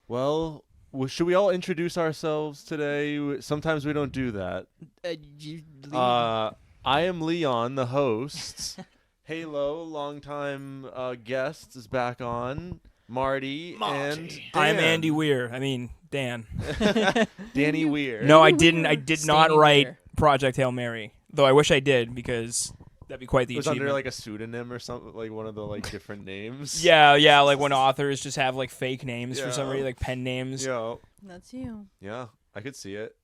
Well, should we all introduce ourselves today? Sometimes we don't do that. I am Leon, the host. Haylo, longtime guest, is back on. Marty. And Dan. I'm Andy Weir. Dan. Danny Weir. No, I didn't. I did not write Weir. Project Hail Mary, though I wish I did because that'd be quite the It was achievement. under like a pseudonym or something, like one of the like different names. Yeah, like when authors just have like fake names for some Yeah. reason, like pen names. Yeah. That's you. Yeah, I could see it.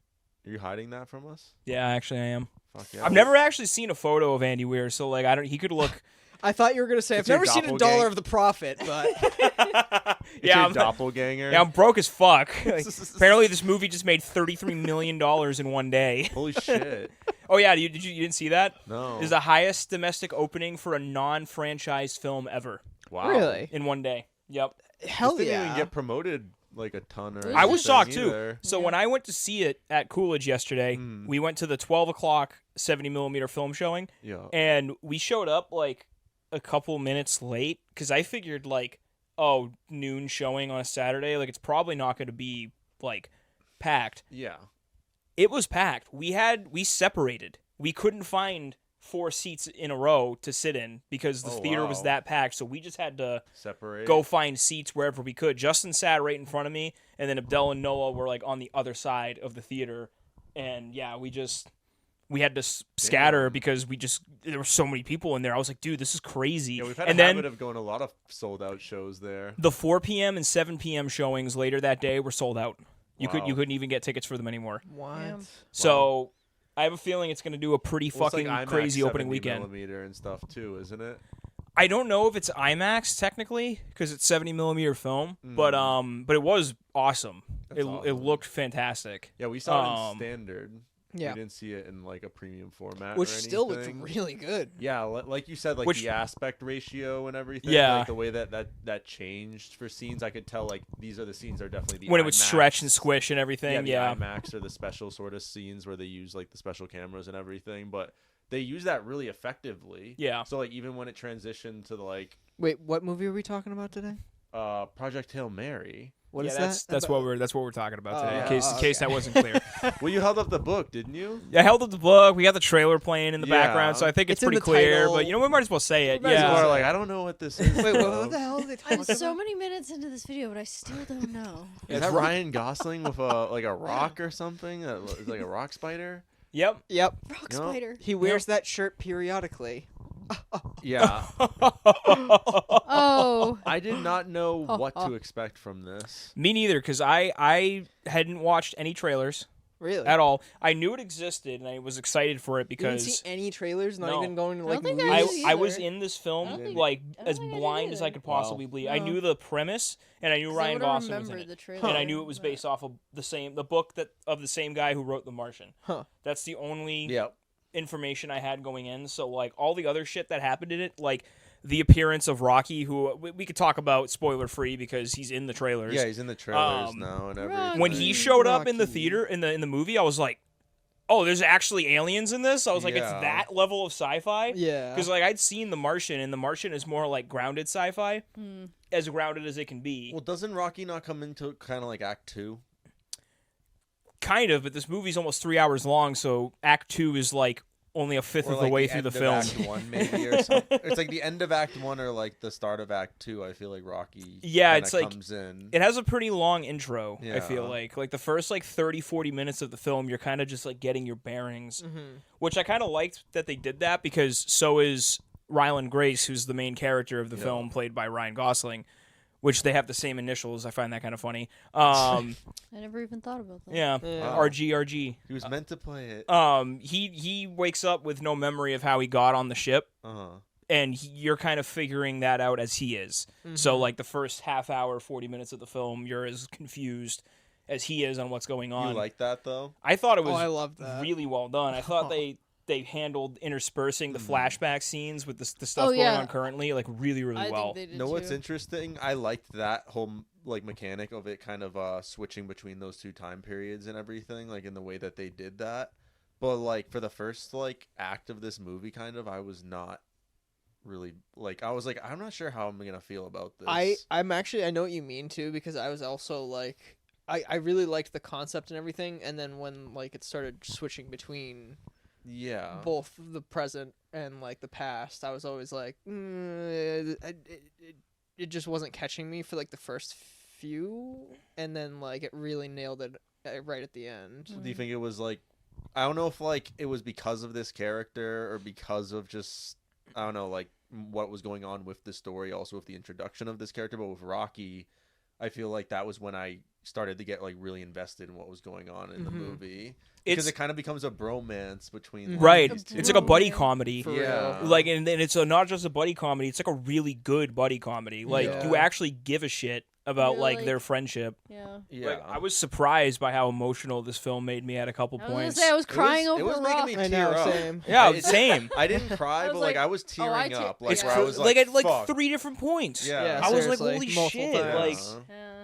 Are you hiding that from us? Yeah, actually, I am. Fuck yeah. I've never actually seen a photo of Andy Weir, so like he could look. I thought you were going to say, I've It's your never seen a doppelganger. dollar of the Prophet, but It's Yeah, your I'm- doppelganger. Yeah, I'm broke as fuck. Like, apparently, this movie just made $33 million in one day. Holy shit. Oh yeah, you didn't see that? No. It was the highest domestic opening for a non-franchise film ever Wow. really? in one day. Yep. Hell This didn't yeah. even get promoted like a ton or I I was anything shocked too. either. So Yeah. when I went to see it at Coolidge yesterday, we went to the 12 o'clock 70mm film showing, Yeah. and we showed up like a couple minutes late because I figured like, oh, noon showing on a Saturday, like it's probably not going to be like packed. Yeah. It was packed. We separated. We couldn't find 4 seats in a row to sit in because the Oh, theater was wow. that packed. So we just had to Separate. go find seats wherever we could. Justin sat right in front of me, and then Abdel and Noah were like on the other side of the theater. And yeah, we had to scatter Damn. because there were so many people in there. I was like, dude, this is crazy. Yeah, we've had and a then habit of going to a lot of sold out shows there. the 4 p.m. and 7 p.m. showings later that day were sold out. You Wow. couldn't even get tickets for them anymore. What? Yeah. So I have a feeling it's going to do a pretty Well, it's fucking like IMAX crazy opening 70 weekend. millimeter and stuff too, isn't it? I don't know if it's IMAX technically because it's 70mm film, but it was awesome. That's It awesome. looked fantastic. Yeah, we saw it in standard. Yeah. We didn't see it in like a premium format, Which or still looked anything. really good. Yeah, like you said, like Which- the aspect ratio and everything. Yeah. like the way that changed for scenes, I could tell like these are the scenes are definitely the When it would IMAX. stretch and squish and everything, Yeah, yeah. the IMAX or the special sort of scenes where they use like the special cameras and everything, but they use that really effectively. Yeah. So like even when it transitioned to the like Wait, what movie are we talking about today? Project Hail Mary. What yeah, is that's about? what we're talking about today. Oh, in case okay. that wasn't clear. Well, you held up the book, didn't you? I held up the book. We got the trailer playing in the Yeah. background, so I think it's It's in pretty the clear. title. But we might as well say it. We might as Yeah. well People are say like, I don't know what this is. Wait, what though. the hell are they talking I'm about? so many minutes into this video, but I still don't know. Is that Ryan Gosling with a rock or something? It's like a rock spider. Yep. Yep. Rock No. spider. He wears that shirt periodically. Yeah. Oh. I did not know what to expect from this. Me neither, because I hadn't watched any trailers Really? at all. I knew it existed, and I was excited for it You didn't because see any trailers? Not No. even going to I like don't think movies? I I, did I was either. in this I film don't think- like I don't as think I did blind as I either. could possibly be. I No. knew the premise, and I knew 'Cause I Ryan would've Gosling was in remembered it. the trailer, And I knew it was but- based off of the book of the same guy who wrote The Martian. Huh. That's the only Yeah. information I had going in. So like all the other shit that happened in it, like the appearance of Rocky, who we could talk about spoiler free because he's in the trailers. Yeah, he's in the trailers Um, now and Rocky. everything. When he showed up in the Rocky. theater in the movie, I was like, oh, there's actually aliens in this. I was like, it's Yeah. that level of sci-fi. Yeah. Because like I'd seen The Martian, and The Martian is more like grounded sci-fi, as grounded as it can be. Well, doesn't Rocky not come into kind of like Act 2? Kind of, but this movie's almost 3 hours long, so Act 2 is like only a fifth Or of like the way through the end of film. Act 1 maybe or something. It's like the end of Act 1 or like the start of Act 2. I feel like Rocky Yeah, kinda it's like- comes in. It has a pretty long intro, I feel Yeah. like the first like 30-40 minutes of the film you're kind of just like getting your bearings, Mm-hmm. which I kind of liked that they did that because so is Ryland Grace, who's the main character of the film, played by Ryan Gosling, which they have the same initials. I find that kind of funny. I never even thought about that. Yeah, Yeah. RG. He was meant to play it. He wakes up with no memory of how he got on the ship, and you're kind of figuring that out as he is. So like the first half hour, 40 minutes of the film, you're as confused as he is on what's going on. You like that though? I thought it was I love that. really well done. I thought they handled interspersing the flashback scenes with the stuff Oh, going yeah. on currently like really I well. think they did know what's too. interesting? I liked that whole like mechanic of it kind of switching between those two time periods and everything, like in the way that they did that. But like for the first like act of this movie, kind of, I was not really like. I was like, I'm not sure how I'm gonna feel about this. I'm actually, I know what you mean too, because I was also like, I really liked the concept and everything, and then when like it started switching between both the present and like the past, I was always like, it just wasn't catching me for like the first few, and then like it really nailed it right at the end. Do you think it was like, I don't know if like it was because of this character or because of just, I don't know, like what was going on with the story, also with the introduction of this character, but with Rocky, I feel like that was when I started to get like really invested in what was going on in the movie, because it kind of becomes a bromance between right. two. It's like a buddy comedy. For Yeah. real. Like, and it's not just a buddy comedy. It's like a really good buddy comedy. Like, you actually give a shit about like their friendship. Yeah. Like, I was surprised by how emotional this film made me at a couple I was points. gonna say I was crying over It was making Rock. me I tear know, up. same. Yeah, same. I didn't cry, I was but like like, I was tearing up. Like It's where I was like, at like fuck. 3 different points. Yeah. I was like, seriously, holy multiple shit! times. Like, Yeah.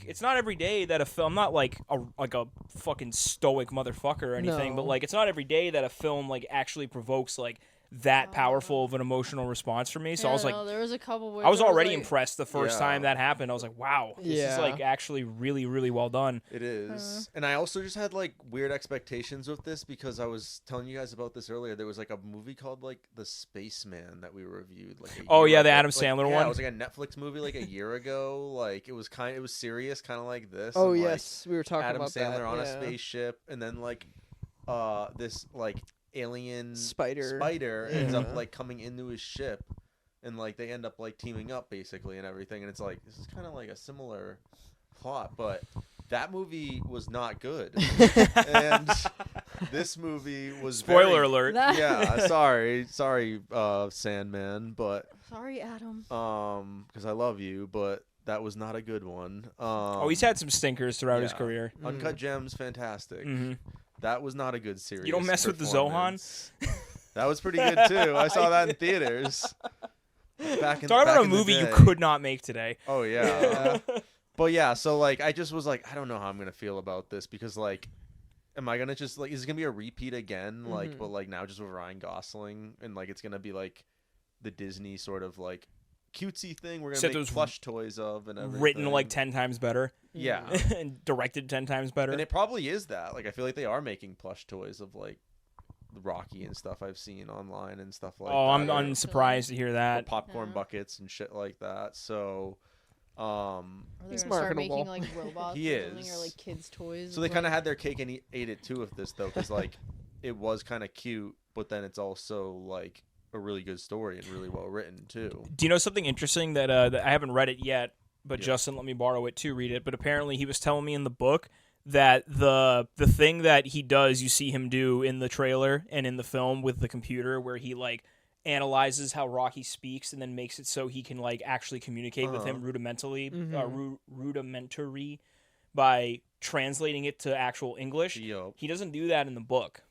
it's not every day that a film. I'm not like a fucking stoic motherfucker or anything, but No. like it's not every day that a film like actually provokes like that powerful of an emotional response for me. So I was like, there was a couple where I was there already like, impressed the first time that happened. I was like, wow, this is Yeah. like actually really, really well done. It is. And I also just had like weird expectations with this, because I was telling you guys about this earlier. There was like a movie called like The Spaceman that we reviewed like Oh, year yeah, the ago. Adam Sandler Yeah, one? it was like a Netflix movie like a year ago. Like it was serious, kind of like this. Oh and, like, yes, we were talking Adam about Sandler that. on a yeah. spaceship, and then like this like alien Spider. ends up Yeah. like coming into his ship, and like they end up like teaming up basically and everything, and it's like this is kind of like a similar plot, but that movie was not good. And this movie was Spoiler very, alert. That- yeah, sorry Sandman, but Sorry, Adam. because I love you, but that was not a good one. Oh, he's had some stinkers throughout his yeah. career. Uncut Gems, fantastic. Mhm. That was not a good series. You don't mess with the Zohan? That was pretty good too. I saw that in theaters. Back in Talk about a in the movie you day. could not make today. Oh yeah. But yeah, so like I just was like, I don't know how I'm gonna feel about this, because like, am I gonna just like, is it gonna be a repeat again? Like, but like now just with Ryan Gosling, and like it's gonna be like the Disney sort of like cutesy thing we're gonna Except it make was plush toys of and everything. Written like 10 times better. Yeah. And directed 10 times better. And it probably is that. Like I feel like they are making plush toys of like Rocky and stuff I've seen online and stuff like that. I'm or- unsurprised to hear or that. popcorn Yeah. buckets and shit like that. So Or they're He's gonna start marketable. making like robots He or something, is. or like kids' toys. So they with, kind of like- had their cake and ate it too with this though, because like it was kind of cute, but then it's also like a really good story and really well written too. Do you know something interesting that I haven't read it yet, but Yeah. Justin let me borrow it to read it. But apparently he was telling me in the book that the thing that he does, you see him do in the trailer and in the film with the computer, where he like analyzes how Rocky speaks and then makes it so he can like actually communicate with him rudimentally, rudimentary by translating it to actual English. Yup. He doesn't do that in the book.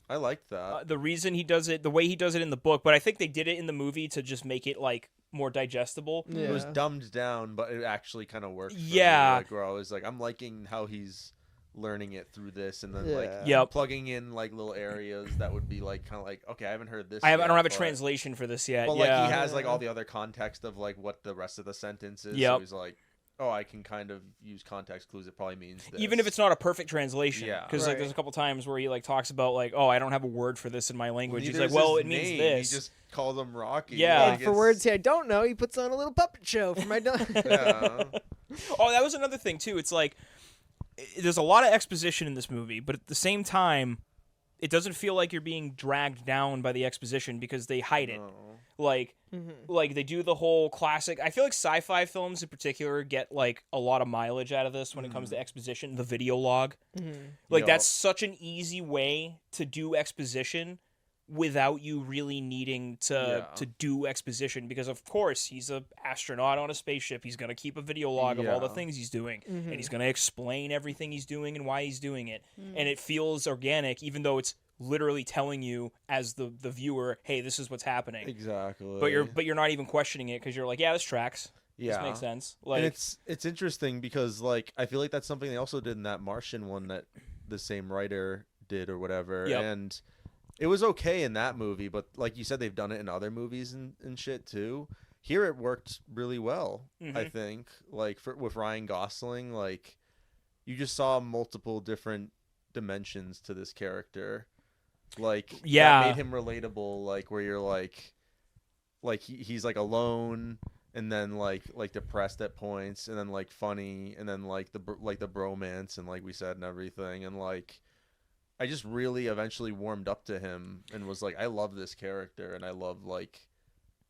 I liked that. The reason he does it, the way he does it in the book, but I think they did it in the movie to just make it like more digestible. Yeah. It was dumbed down, but it actually kind of worked. For Yeah. me, like where I was like, I'm liking how he's learning it through this, and then like Yeah. Yep. plugging in like little areas that would be like kind of like, okay, I haven't heard this. I don't have a yet, translation for this yet. But yeah. like he has like all the other context of like what the rest of the sentence is. Yep. So he's like, oh, I can kind of use context clues. It probably means this. Even if it's not a perfect translation. Yeah. Because like Right. there's a couple times where he like talks about like, oh, I don't have a word for this in my language. He's Neither like, is well, his it means name. this. He just calls him Rocky. Yeah. And for words I don't know, he puts on a little puppet show for my dog. Yeah. Oh, that was another thing too. It's like there's a lot of exposition in this movie, but at the same time, it doesn't feel like you're being dragged down by the exposition because they hide it. No. Like they do the whole classic. I feel like sci-fi films in particular get like a lot of mileage out of this when it comes to exposition. The video log, like Yup. that's such an easy way to do exposition without you really needing to do exposition, because of course he's a astronaut on a spaceship. He's gonna keep a video log of all the Yeah. things he's doing, and he's gonna explain everything he's doing and why he's doing it, and it feels organic, even though it's literally telling you as the viewer, hey, this is what's happening. Exactly. But you're not even questioning it because you're like, yeah, this tracks. yeah. This makes sense. Like And it's interesting because like I feel like that's something they also did in that Martian one that the same writer did or whatever. Yep. And it was okay in that movie, but like you said, they've done it in other movies and shit too. Here it worked really well, I think. Like with Ryan Gosling, like you just saw multiple different dimensions to this character. Like that made him relatable, like where you're like he's like alone and then like depressed at points and then like funny and then like the bromance and like we said and everything, and like I just really eventually warmed up to him and was like, I love this character and I love like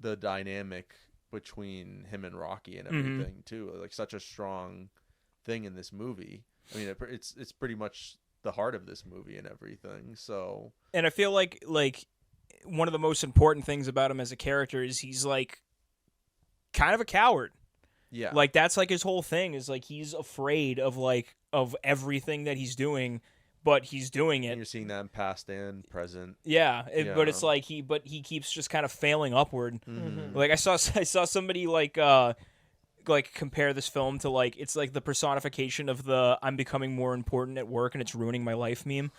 the dynamic between him and Rocky and everything too. Like such a strong thing in this movie. I mean, it's pretty much the heart of this movie and everything. So, and I feel like one of the most important things about him as a character is he's like kind of a coward. Yeah, like that's like his whole thing is like he's afraid of everything that he's doing. But he's doing it. And you're seeing that in past and present. Yeah, but it's like he keeps just kind of failing upward. Mm-hmm. Like I saw somebody like compare this film to like it's like the personification of the I'm becoming more important at work and it's ruining my life meme.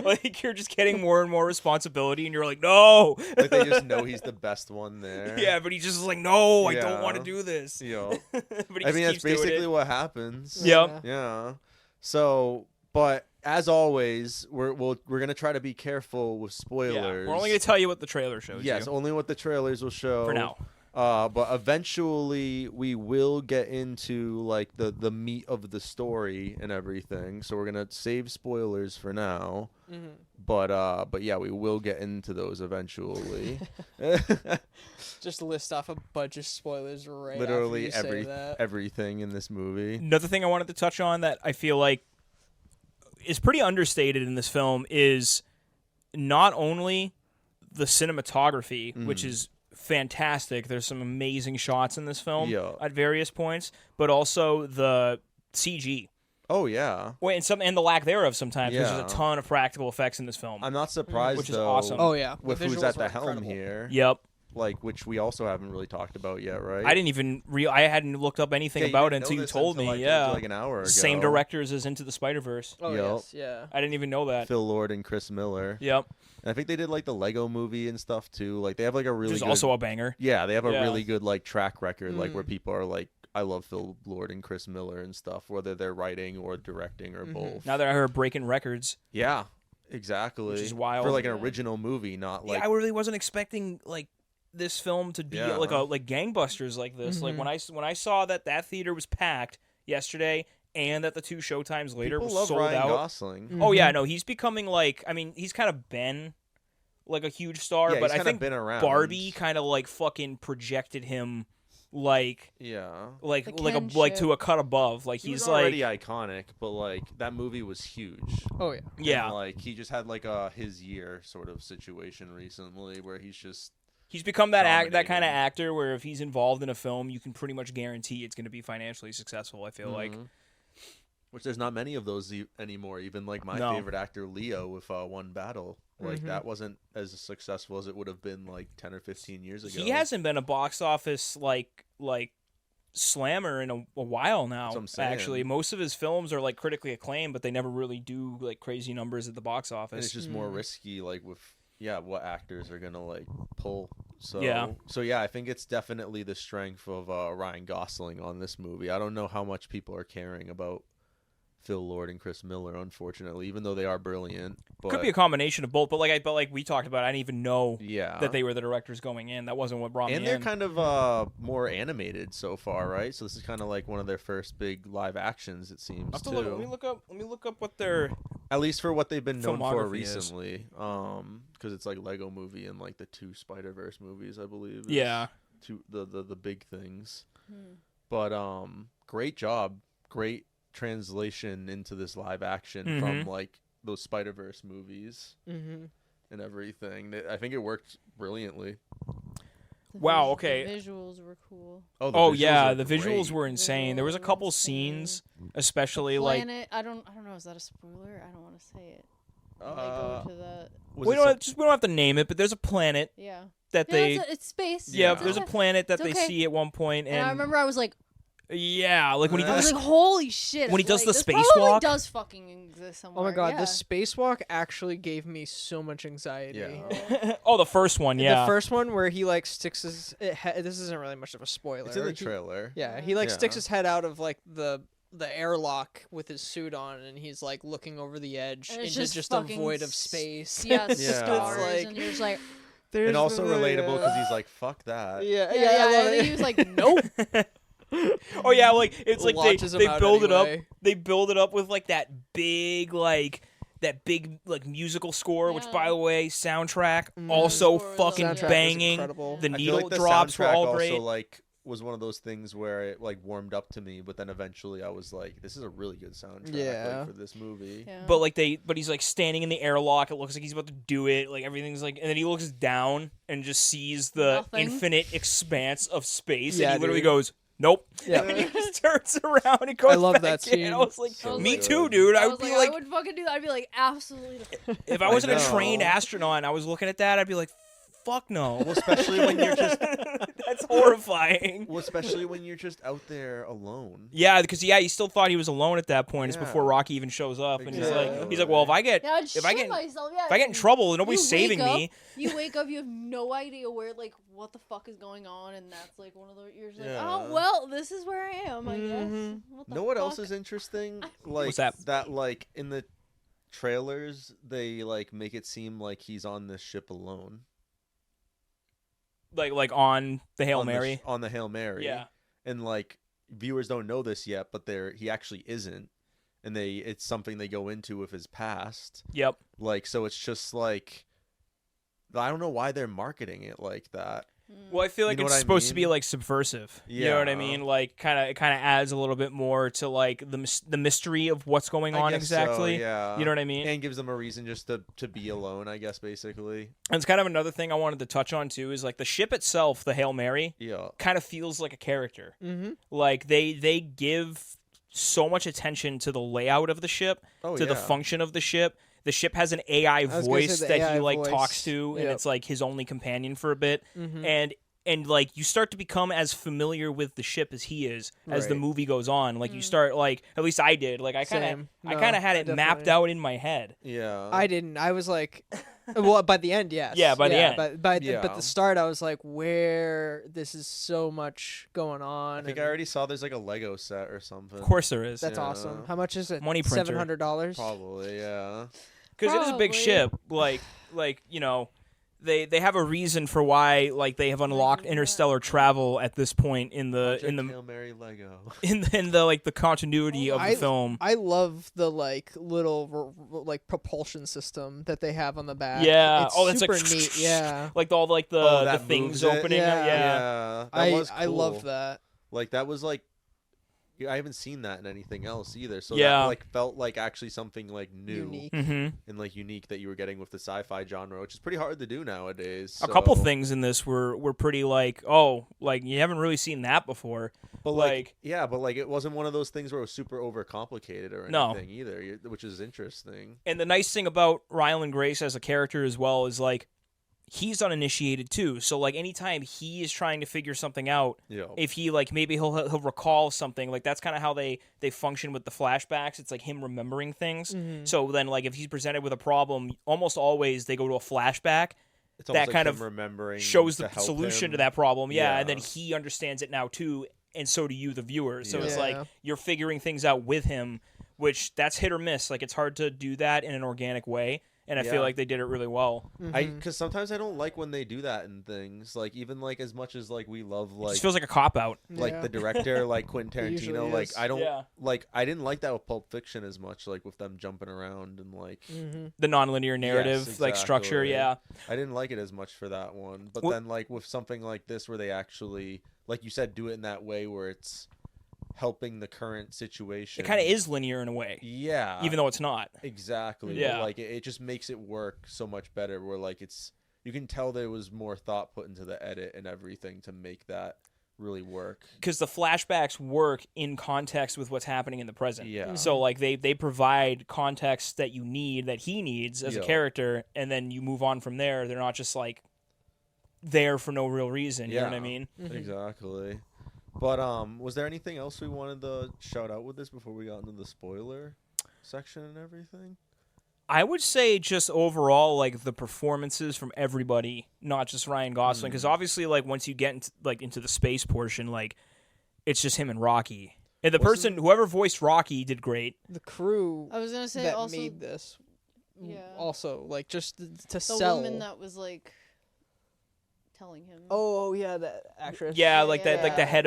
Like you're just getting more and more responsibility and you're like, no. Like they just know he's the best one there. Yeah, but he's just like, no, I don't want to do this. Yo. But I mean, that's basically what happens. Yep. Yeah. So, but as always, we're gonna try to be careful with spoilers. Yeah, we're only gonna tell you what the trailer shows. Yes, only what the trailers will show for now. But eventually we will get into like the meat of the story and everything. So we're gonna save spoilers for now. But yeah, we will get into those eventually. Just list off a bunch of spoilers right Literally after you say that. everything in this movie. Another thing I wanted to touch on that I feel like is pretty understated in this film is not only the cinematography, which is fantastic. There's some amazing shots in this film at various points, but also the CG. Oh yeah. And the lack thereof sometimes. There's a ton of practical effects in this film. I'm not surprised which is though, awesome. Oh yeah. With who's at the helm here. Yep. Like which we also haven't really talked about yet, right? I didn't even I hadn't looked up anything about it until you told me. Like an hour ago. Same directors as Into the Spider-Verse. Oh yes, yeah. I didn't even know that. Phil Lord and Chris Miller. Yep. And I think they did like the Lego movie and stuff too. Like they have like a really Which is good, also a banger. Yeah, they have a really good like track record, like where people are like, I love Phil Lord and Chris Miller and stuff, whether they're writing or directing or both. Now that I heard breaking records. Yeah, exactly. Which is wild. For like an original movie, not like I really wasn't expecting like this film to be like gangbusters like this. Like when I saw that theater was packed yesterday and that the 2 showtimes later people was love sold Ryan out. Gosling. Oh yeah, no, he's becoming like he's kind of been like a huge star, Yeah, but he's I think been around. Barbie kind of like fucking projected him like like to a cut above. Like he was he's already iconic, but like that movie was huge. Oh yeah. Yeah. And, like he just had like his year sort of situation recently where he's become that kind of actor where if he's involved in a film, you can pretty much guarantee it's going to be financially successful. I feel like, which there's not many of those anymore. Even like my favorite actor Leo with One Battle, like that wasn't as successful as it would have been like 10 or 15 years ago. He hasn't been a box office like slammer in a while now. That's what I'm saying. Actually, most of his films are like critically acclaimed, but they never really do like crazy numbers at the box office. And it's just more risky, like with what actors are gonna like pull. So yeah, I think it's definitely the strength of Ryan Gosling on this movie. I don't know how much people are caring about Phil Lord and Chris Miller, unfortunately, even though they are brilliant. But could be a combination of both, but like we talked about, I didn't even know yeah. that they were the directors going in. That wasn't what brought me in. And they're kind of more animated so far, right? So this is kind of like one of their first big live actions, it seems, too. Let me look up what their at least for what they've been known for filmography recently. Because it's like Lego Movie and like the 2 Spider-Verse movies, I believe. Yeah. The big things. But great job. Great translation into this live action from like those Spider-Verse movies and everything. I think it worked brilliantly. Wow, okay. The visuals were cool. Oh, the visuals were insane. There was a couple scenes, especially like I don't know, is that a spoiler? I don't want to say it. They go to the we don't have to name it, but there's a planet that they it's space. Yeah, it's there's a planet that they see at one point, and I remember I was like, Yeah, like when he I was does like, holy shit! when he does the this spacewalk. probably does fucking exist somewhere. Oh my god, yeah. the spacewalk actually gave me so much anxiety. Yeah. Oh, the first one, yeah. The first one where he like sticks his this isn't really much of a spoiler. It's in the trailer. He like sticks his head out of like the airlock with his suit on, and he's like looking over the edge and into just a void of space. Yeah, Yeah. stars, Like- and you're just like, And also relatable because he's like, fuck that. Yeah, yeah. I love And it. he was like, nope. Oh yeah, like it's like Launches him they out build it up. anyway. They build it up with like that big musical score, which Yeah. by the way, soundtrack also Score is fucking awesome. Soundtrack was banging. incredible. The I feel needle like the drops were soundtrack all great. Also, like, was one of those things where it like warmed up to me, but then eventually I was like, this is a really good soundtrack like, for this movie. Yeah. But he's like standing in the airlock. It looks like he's about to do it. Like everything's like, and then he looks down and just sees the Nothing. infinite expanse of space, Yeah, and he literally dude. goes, "Nope." Yeah. And he just turns around and goes. I love back that in. scene. I was like, So me good. too, dude. I would be I like, would fucking do that. I'd be like, absolutely. if I wasn't a know. trained astronaut and I was looking at that, I'd be like, fuck no. Well, especially when you're just That's horrifying. well, especially when you're just out there alone. Yeah, because he still thought he was alone at that point. It's Yeah. before Rocky even shows up, and he's like, Exactly. well, if I get Yeah, I'd if I shit get myself. Yeah, if I get in trouble and nobody's you wake saving me, You wake up, you have no idea where, like, what the fuck is going on, and that's like one of the. You're just like, Yeah. oh well, this is where I am. I guess. Mhm. What the Know what else fuck? is interesting? Like What's that? like in the trailers they like make it seem like he's on this ship alone. like on the Hail on Mary. on the Hail Mary. Yeah. And like viewers don't know this yet, but he actually isn't. And it's something they go into with his past. Yep. Like so it's just like I don't know why they're marketing it like that. Well, I feel like You know it's what I supposed to be mean? like subversive. You know what I Yeah. mean? Like it kind of adds a little bit more to like the mystery of what's going I on guess exactly. So, yeah. You know what I mean? And gives them a reason just to be alone, I guess, basically. And it's kind of another thing I wanted to touch on too is like the ship itself, the Hail Mary, Yeah. kind of feels like a character. Mm-hmm. Like they give so much attention to the layout of the ship, Oh, to the yeah. function of the ship. The ship has an AI was gonna voice say the that he AI like voice. talks to, and Yep. it's like his only companion for a bit. Mm-hmm. And like you start to become as familiar with the ship as he is as the Right. movie goes on. Like you start like at least I did. Like I kind Same. of No, had it mapped definitely. out in my head. Yeah. I didn't. I was like, well, by the end, yes. Yeah, by the end. But Yeah. the start, I was like, where this is so much going on. I think and I already saw there's like a Lego set or something. Of course there is, That's Yeah. awesome. How much is it? Money printer. $700. Probably, yeah. because it is a big Probably. ship. Like you know. They have a reason for why like they have unlocked interstellar travel at this point in the Hail Mary Lego. in the like the continuity of the film. I love the like little like propulsion system that they have on the back. Yeah. It's Oh, that's super like neat. Yeah. like all like the Oh, the that things moves it? opening. Yeah. Yeah. That was I cool. love that. Like that was like I haven't seen that in anything else either. So Yeah. that like felt like actually something like new Unique. Mm-hmm. and like unique that you were getting with the sci-fi genre, which is pretty hard to do nowadays. A couple so- things in this were pretty like, oh, like you haven't really seen that before. But like- yeah, but like it wasn't one of those things where it was super overcomplicated or No. anything either, which is interesting. And the nice thing about Ryland Grace as a character as well is like he's uninitiated too. So like anytime he is trying to figure something out, Yeah. if he like maybe he'll recall something, like that's kind of how they function with the flashbacks. It's like him remembering things. So then like if he's presented with a problem, almost always they go to a flashback It's that almost like kind him of remembering shows to the help solution him. to that problem. Yeah, and then Yeah. he understands it now too, and so do you, the viewer. So it's Yeah. like you're figuring things out with him, which that's hit or miss. Like it's hard to do that in an organic way, and I feel Yeah. like they did it really well. Because sometimes I don't like when they do that in things. Like even like as much as like we love It like just feels like a cop out. like Yeah. the director like Quentin It usually Tarantino. Like is. I don't Yeah. like I didn't like that with Pulp Fiction as much. Like with them jumping around and like The nonlinear narrative, Yes, like structure. exactly. Yeah, I didn't like it as much for that one. But Well- then like with something like this where they actually like you said do it in that way where it's helping the current situation. it kind of is linear in a way, Yeah. even though it's not. Exactly. But, Yeah. like it just makes it work so much better where like you can tell there was more thought put into the edit and everything to make that really work. Because the flashbacks work in context with what's happening in the present. Yeah. So like they provide context that you need, that he needs as a Yeah. character, and then you move on from there. They're not just like there for no real reason. You know what I Yeah. mean? Exactly. But was there anything else we wanted to shout out with this before we got into the spoiler section and everything? I would say just overall, like, the performances from everybody, not just Ryan Gosling, because obviously, like, once you get into the space portion, like, it's just him and Rocky. And whoever voiced Rocky did great. The crew I was gonna say that also made this, yeah. also, like, just to The sell. woman that was like telling him. Oh yeah, that actress. Yeah, like Yeah. that, like the head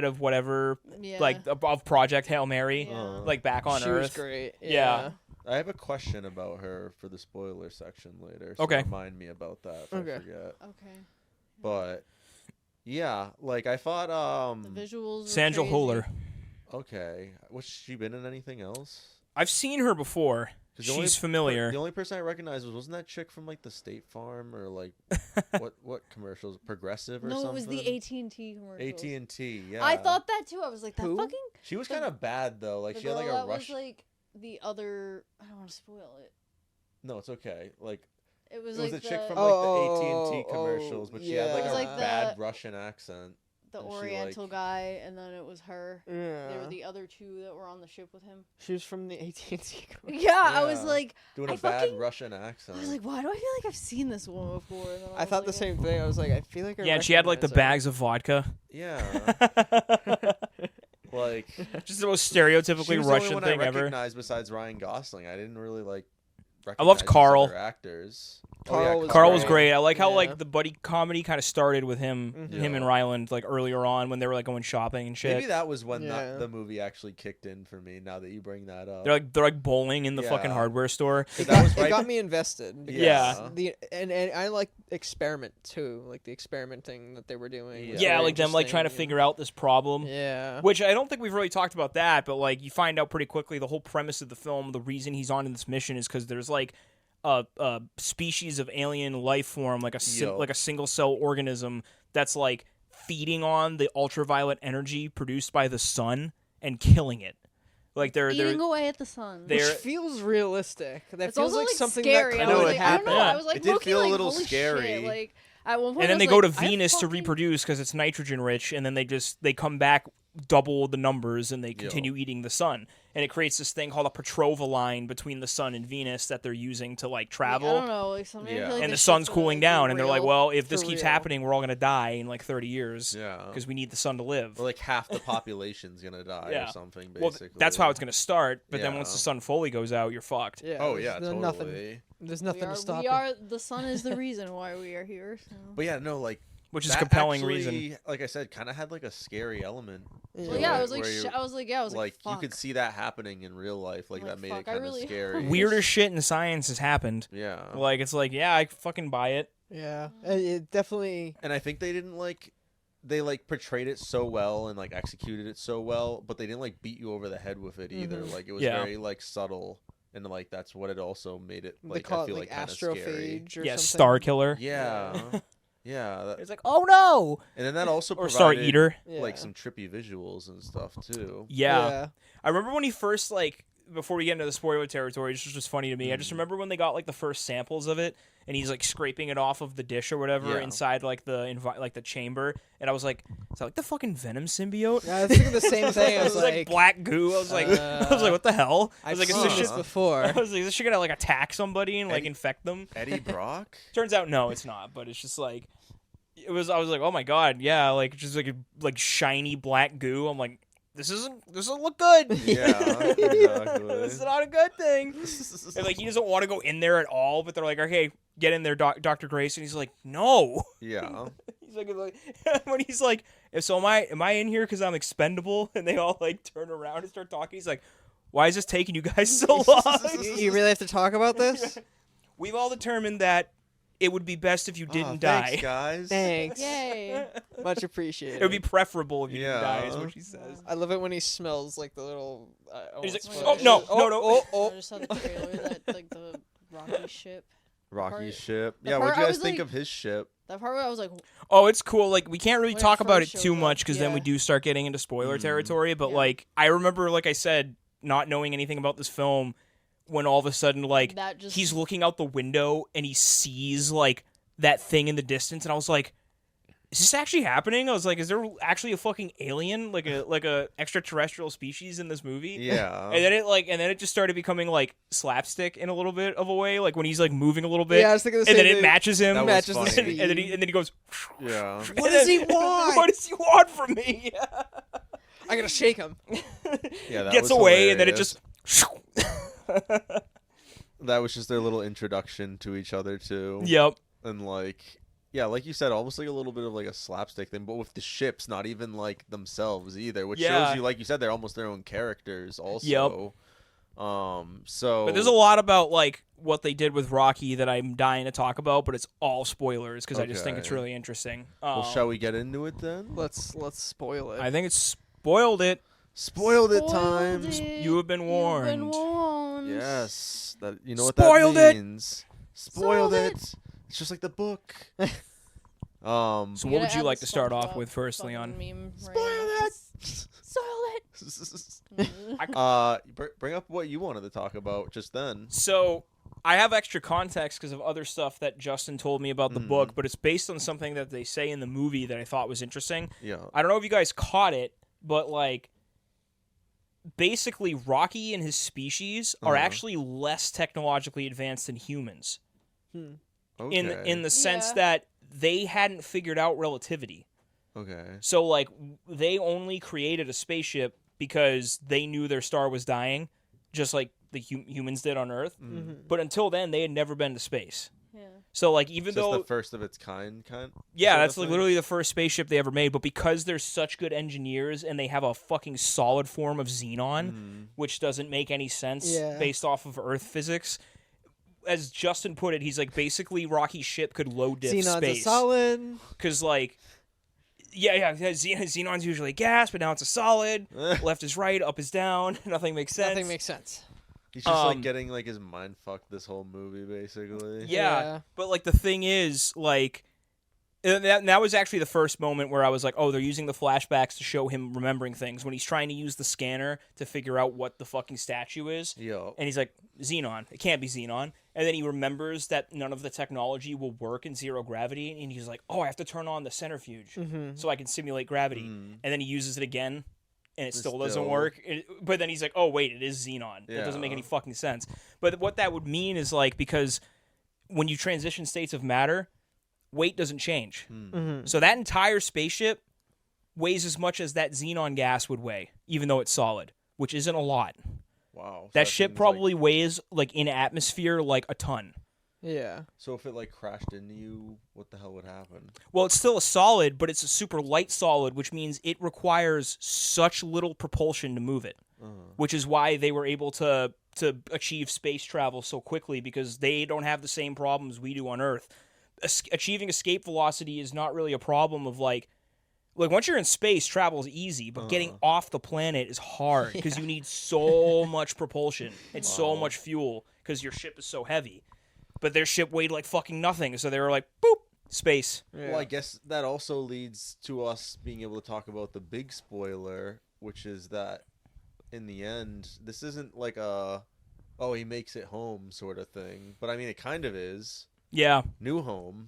of whatever, Yeah. like of Project Hail Mary, Yeah. like back on she Earth. was great. Yeah. I have a question about her for the spoiler section later. So Okay. remind me about that if Okay. I forget. Okay. But yeah, like I thought. The visuals. were Sandra crazy. Huller. Okay, was she been in anything else? I've seen her before. 'Cause She's familiar. The only person I recognized wasn't that chick from like the State Farm or like what commercials? Progressive or No, something? it was the AT&T commercial. AT&T. Yeah. I thought that too. I was like, that Who? fucking. she was the- kind of bad though. Like The she had like girl a that rush. was like the other. I don't want to spoil it. No, it's okay. Like It was it was like a chick the, from like the AT&T Oh, commercials, but she had like yeah. a It was like bad the- Russian accent. the and she, Oriental like- guy, and then it was her. Yeah. They were the other two that were on the ship with him. She was from the AT&T. Yeah, I was Yeah. like, Doing I a bad fucking- Russian accent. I was like, why do I feel like I've seen this woman before? And then I thought the was same thing. I was like, I feel like I Yeah, and she had like the recognize her. bags of vodka. yeah. Like Just the most she stereotypically was the Russian only one thing I ever. recognized besides Ryan Gosling. I didn't really like. I loved recognize these Carl. other actors. Carl was Carl was great. great. I like how Yeah. like the buddy comedy kind of started with him, Mhm. him and Yeah. Ryland, like earlier on when they were like going shopping and shit. Maybe that was when Yeah. the movie actually kicked in for me. Now that you bring that up, They're like bowling in the fucking Yeah. hardware store. It That got, was it right- got me invested. because Yeah. and I like experiment too, like the experimenting that they were doing. was Yeah, very like them like trying to interesting figure out this problem. and- Yeah. Which I don't think we've really talked about that, but like you find out pretty quickly the whole premise of the film, the reason he's on this mission is because there's like a species of alien life form, like like a single cell organism that's like feeding on the ultraviolet energy produced by the sun and killing it. Like they're eating away at the sun. They're- Which feels realistic. That It's feels also like something scary. that I could was it like, I don't know. happened. I was like, It did low-key, feel a like, little holy scary. Shit. Like at one point, and I then was they go like, to I Venus to fucking- reproduce because it's nitrogen rich, and then they come back double the numbers and they continue eating the sun, and it creates this thing called a Petrova line between the sun and Venus that they're using to like Like, travel. I don't know. Like sometimes I Yeah. feel like And the this sun's shit's cooling like, down, and they're like, real. well, if this For keeps real. happening, we're all gonna die in like 30 years Yeah. because we need the sun to live. Or like half the population's gonna die Yeah. or something. Well, Basically, that's how it's gonna start, but then once Yeah. the sun fully goes out, you're fucked. Yeah. Oh there's yeah, totally. Nothing. There's nothing to stop We it. are. The sun is the reason why we are here. So. But yeah, no, like Which is that compelling actually, reason. Like I said, kind of had like a scary element. Yeah. Well, yeah, I was Where like, you- I was like, yeah, I was like, you fuck. could see that happening in real life. Like I'm that like, made fuck, it I kind of really scary. hope- Weirder shit in science has happened. Yeah. Like it's like, yeah, I fucking buy it. Yeah. It definitely. And I think they didn't like they like portrayed it so well and like executed it so well, but they didn't like beat you over the head with it either. Mhm. Like it was Yeah. very like subtle, and like that's what it also made it They like call I it feel like kind of scary. astrophage or Yeah, something. Star Killer. Yeah. Yeah. That, It's like, oh no, and then that also or provided Star Eater. Yeah. like some trippy visuals and stuff too. Yeah. I remember when he first like before we get into the spoiler territory, this was just funny to me. I just remember when they got like the first samples of it, and he's like scraping it off of the dish or whatever Yeah. inside like the chamber, and I was like, is that like the fucking Venom symbiote? Yeah, I was thinking the same thing. I It was was like black goo. I was like, I was like, what the hell? I was I've like, is seen this this shit? before. I was like, is this shit gonna like attack somebody and like Eddie- infect them? Eddie Brock? Turns out, no, it's not. But it's just like, it was. I was like, oh my god, yeah, like just like shiny black goo. I'm like, this doesn't look good. Yeah, exactly. This is not a good thing. And like he doesn't want to go in there at all, but they're like, okay, get in there, Dr. Grace, and he's like, no. Yeah. He's like when he's like, so am I in here because I'm expendable? And they all like turn around and start talking. He's like, why is this taking you guys so long? You really have to talk about this? We've all determined that it would be best if you didn't Thanks, die. guys. Thanks. Yay. Much appreciated. It would be preferable if you didn't die, is Yeah. what she says. I love it when he smells like the little. He's like, what's oh, it? no, Oh, no, no. Oh, I oh. just saw the trailer that like the Rocky ship. Rocky part- ship. the Yeah, part what'd you I guys was think like- of his ship? That part where I was like, Oh, it's cool. Like we can't really When it talk about it first too shows much up, because then we yeah. do start getting into spoiler territory. But Yeah. like, I remember, like I said, not knowing anything about this film when all of a sudden, like, that just he's looking out the window and he sees like that thing in the distance, and I was like, is this actually happening? I was like, is there actually a fucking alien, like a extraterrestrial species in this movie? Yeah. And then it just started becoming like slapstick in a little bit of a way, like when he's like moving a little bit. Yeah, I was thinking the same and then thing. it matches him. That was matches the funny. speed. and then he goes. Yeah. What does he want? What does he want from me? I gotta shake him. Yeah, that Gets was away, and then it hilarious. just. That was just their little introduction to each other too. Yep. And like, yeah, like you said, almost like a little bit of like a slapstick thing, but with the ships, not even like themselves either, which Yeah. shows you, like you said, they're almost their own characters also. Yep. So. But there's a lot about like what they did with Rocky that I'm dying to talk about, but it's all spoilers because I just think it's Okay. really interesting. Well, shall we get into it then? Let's spoil it. I think it's spoiled it. Spoiled it time. You have been warned. You've been warned. Yes. That you know Spoiled what that it. means. Spoiled it. It's just like the book. So You what would gotta you add like the to start off SpongeBob with first, fucking Leon? meme right Spoil now. it. Spoil it. Bring up what you wanted to talk about just then. So I have extra context because of other stuff that Justin told me about the book, but it's based on something that they say in the movie that I thought was interesting. Yeah. I don't know if you guys caught it, but like basically Rocky and his species are actually less technologically advanced than humans. Okay. In the sense Yeah. that they hadn't figured out relativity. Okay. So like they only created a spaceship because they knew their star was dying, just like the humans did on Earth. But until then, they had never been to space. Yeah. So like even So though it's the first of its kind. yeah, sort of that's like thing? literally the first spaceship they ever made. But because they're such good engineers and they have a fucking solid form of xenon, which doesn't make any sense Yeah. based off of Earth physics. As Justin put it, he's like basically Rocky's ship could low diff Xenon's space a solid. because like Xenon's usually gas, but now it's a solid. Left is right, up is down. Nothing makes sense. Nothing makes sense. He's just like getting like his mind fucked this whole movie basically. Yeah, but like the thing is, like that was actually the first moment where I was like, oh, they're using the flashbacks to show him remembering things when he's trying to use the scanner to figure out what the fucking statue is. Yo. And he's like, Xenon. It can't be Xenon. And then he remembers that none of the technology will work in zero gravity, and he's like, oh, I have to turn on the centrifuge so I can simulate gravity. And then he uses it again, and it still doesn't work. But then he's like, oh, wait, it is Xenon. That doesn't make any fucking sense. But what that would mean is, like, because when you transition states of matter, weight doesn't change. So that entire spaceship weighs as much as that xenon gas would weigh, even though it's solid, which isn't a lot. Wow. So That ship seems probably weighs, like, in atmosphere, like a ton. Yeah. So if it like crashed into you, what the hell would happen? Well, it's still a solid, but it's a super light solid, which means it requires such little propulsion to move it, which is why they were able to achieve space travel so quickly, because they don't have the same problems we do on Earth. Achieving escape velocity is not really a problem of like once you're in space, travel is easy, but getting off the planet is hard because you need so much propulsion and so much fuel because your ship is so heavy. But their ship weighed like fucking nothing, so they were like, boop, space. Yeah. Well, I guess that also leads to us being able to talk about the big spoiler, which is that in the end, this isn't like a, oh, he makes it home sort of thing. But I mean, it kind of is. Yeah. New home.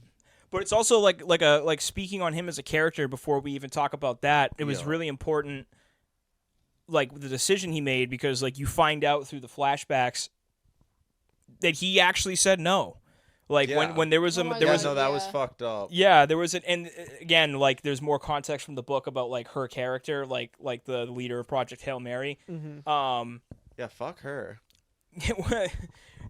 But it's also like speaking on him as a character before we even talk about that, it was really important, like the decision he made, because like you find out through the flashbacks that he actually said no. Like when there was a Oh my there Yeah, was no, that Yeah. was fucked up. yeah, there was and again, like there's more context from the book about like her character, like the leader of Project Hail Mary. Yeah, fuck her.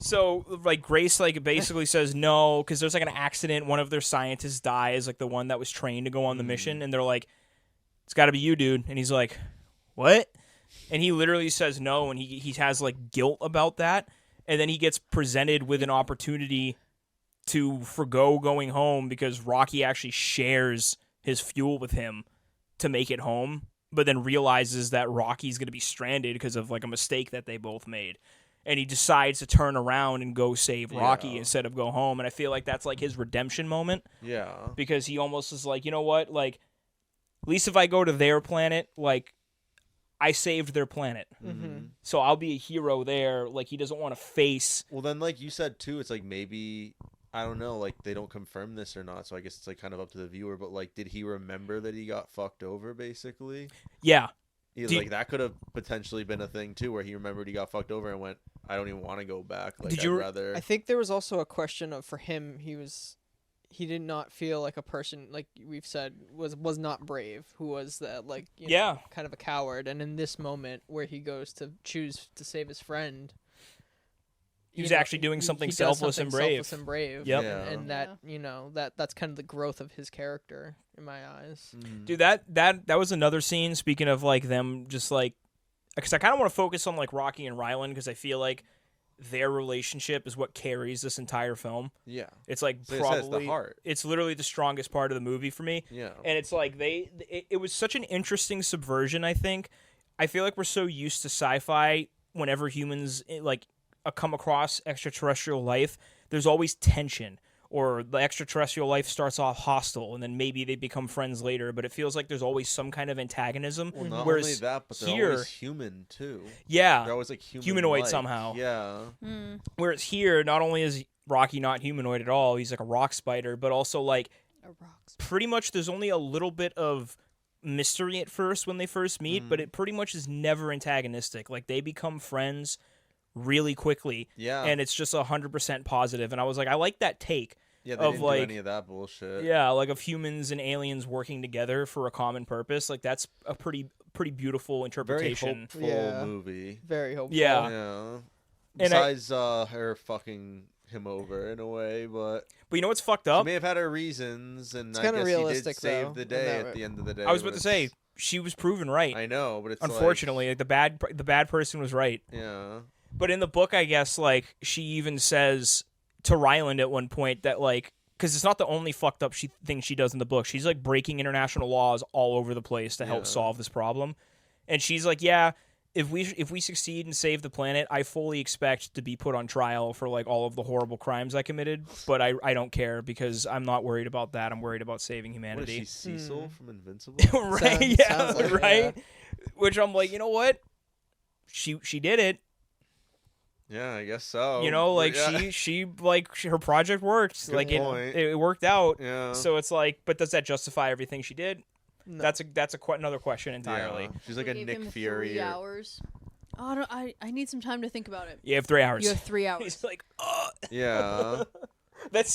So like Grace like basically says no because there's like an accident, one of their scientists dies, like the one that was trained to go on the mission, and they're like, it's got to be you, dude. And he's like, what? And he literally says no, and he has like guilt about that, and then he gets presented with an opportunity to forgo going home because Rocky actually shares his fuel with him to make it home, but then realizes that Rocky's going to be stranded because of like a mistake that they both made. And he decides to turn around and go save Rocky instead of go home. And I feel like that's like his redemption moment. Yeah. Because he almost is like, you know what? Like, at least if I go to their planet, like, I saved their planet. So I'll be a hero there. Like, he doesn't want to face. Well, then, like you said, too, it's like maybe I don't know, like they don't confirm this or not, so I guess it's like kind of up to the viewer. But like, did he remember that he got fucked over? Basically, Yeah. Like that could have potentially been a thing too, where he remembered he got fucked over and went, "I don't even want to go back." Like, Did you? Rather. I think there was also a question of for him, he did not feel like a person, like we've said, was not brave, who was that, like, you know, kind of a coward. And in this moment where he goes to choose to save his friend, he was actually doing something selfless and brave. Yep. Yeah. And that, you know, that's kind of the growth of his character in my eyes. Dude, that was another scene, speaking of like them just like, because I kind of want to focus on like Rocky and Ryland, because I feel like their relationship is what carries this entire film. Yeah. It's like so probably the heart. It's literally the strongest part of the movie for me. Yeah. And it's like it was such an interesting subversion, I think. I feel like we're so used to sci-fi, whenever humans like come across extraterrestrial life, there's always tension, or the extraterrestrial life starts off hostile and then maybe they become friends later, but it feels like there's always some kind of antagonism. Well, not Whereas only that, but they're here, always human too. Yeah. They're always like humanoid somehow. Yeah. Whereas here, not only is Rocky not humanoid at all, he's like a rock spider, but also like pretty much there's only a little bit of mystery at first when they first meet, but it pretty much is never antagonistic. Like they become friends really quickly. Yeah. And it's just 100% positive. And I was like, I like that take. Yeah, they didn't do any of that bullshit. Yeah, like of humans and aliens working together for a common purpose. Like that's a pretty beautiful interpretation. Very hopeful movie. Very hopeful. Yeah. Besides her fucking him over in a way, but you know what's fucked up? She may have had her reasons, and it's I guess realistic, he did save the day at the end of the day. I was about to say she was proven right. I know, but it's unfortunately like the bad person was right. Yeah. But in the book, I guess like she even says to Ryland at one point that like, because it's not the only fucked up thing she does in the book. She's like breaking international laws all over the place to help solve this problem. And she's like, yeah, if we succeed and save the planet, I fully expect to be put on trial for like all of the horrible crimes I committed. But I don't care, because I'm not worried about that. I'm worried about saving humanity. What is she, Cecil from Invincible? Right? Sounds like right. Yeah. Which I'm like, you know what? She did it. Yeah, I guess so. You know, like she like her project worked. Good like point. it worked out. Yeah. So it's like, but does that justify everything she did? No. That's another question entirely. Yeah. She's like a Nick Fury. 3 hours. Oh, I need some time to think about it. You have 3 hours. You have 3 hours. He's like, Yeah.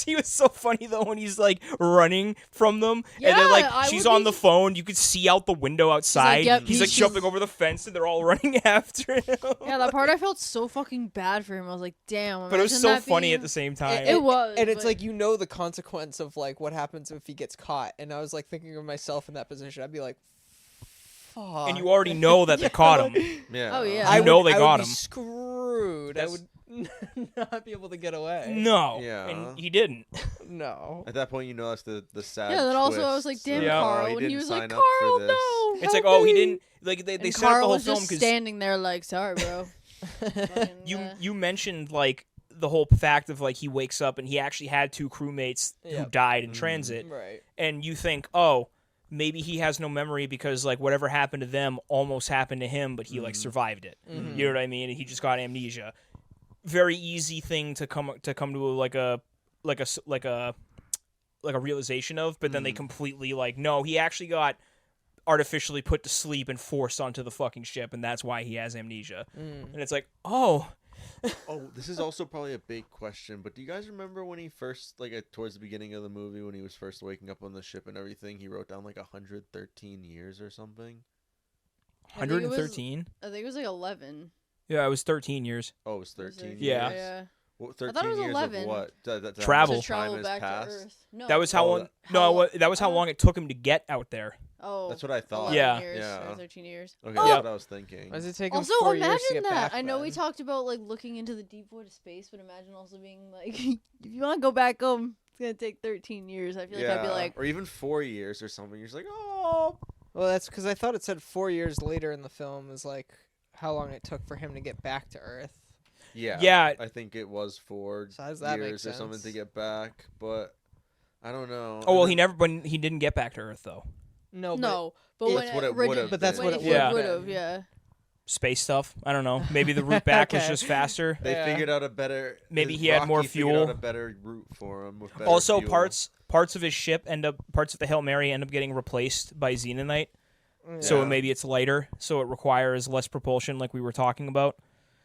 He was so funny though when he's like running from them, Yeah, and then like I she's would on be- the phone. You could see out the window outside. Yep, he's like she's- jumping over the fence, and they're all running after him. Yeah, that part I felt so fucking bad for him. I was like, damn. But it was imagine so that funny being- at the same time. It was. And it's but- like, you know, the consequence of like what happens if he gets caught. And I was like thinking of myself in that position. I'd be like, fuck. And you already know that they caught him. Yeah. Oh, yeah. I know they I got would be him. Screwed. I That's- would not be able to get away. No. Yeah. And he didn't. No. At that point, you know that's the sad. Yeah, then also I was twist. like, damn, Yeah. Carl. he And he didn't was like, sign up for Carl, this. no. It's like, help oh, he me." didn't. Like they And set up the Carl whole was film just because standing there like, sorry, bro. Fucking, you mentioned like the whole fact of like he wakes up and he actually had 2 crewmates who Yep. died in transit, Right. and you think, oh, maybe he has no memory because like whatever happened to them almost happened to him, but he like survived it. Mhm. You know what I mean? And he just got amnesia. Very easy thing to come to like a realization of, but then they completely like, no, he actually got artificially put to sleep and forced onto the fucking ship, and that's why he has amnesia. And it's like, oh. Oh, this is also probably a big question, but do you guys remember when he first, like, towards the beginning of the movie, when he was first waking up on the ship and everything, he wrote down like 113 years or something? 113? I think it was like 11. Yeah, it was 13 years. Oh, it was 13 Yeah. years? Yeah. Well, I 13 thought it was years 11. of what? Travel. To travel Time has back passed? to Earth. No. That was how Oh, long. that- No, that was how long it took him to get out there. Oh. That's what I thought. 11 Yeah. Years, Yeah. or 13 years. Okay, Oh. that's what I was thinking. Why does it take him Also, 4 years to imagine get that. back? I know we then? talked about like looking into the deep void of space, but imagine also being like, if you want to go back home, it's gonna take 13 years. I feel like I'd be like, or even 4 years or something. You're just like, oh. Well, that's because I thought it said 4 years later in the film is like how long it took for him to get back to Earth. Yeah. Yeah. I think it was 4 So how does that make years or something to sense? get back, but I don't know. Oh well, And he didn't get back to Earth though. No, no, but That's when what it origi- would've but that's been. what it Yeah. would would have have, yeah. space stuff. I don't know. Maybe the route back was Okay. just faster. They figured out a better. Maybe he had more Rocky figured fuel. out a better route for him. With better Also, fuel. parts of his ship parts of the Hail Mary end up getting replaced by xenonite. So maybe it's lighter, so it requires less propulsion, like we were talking about.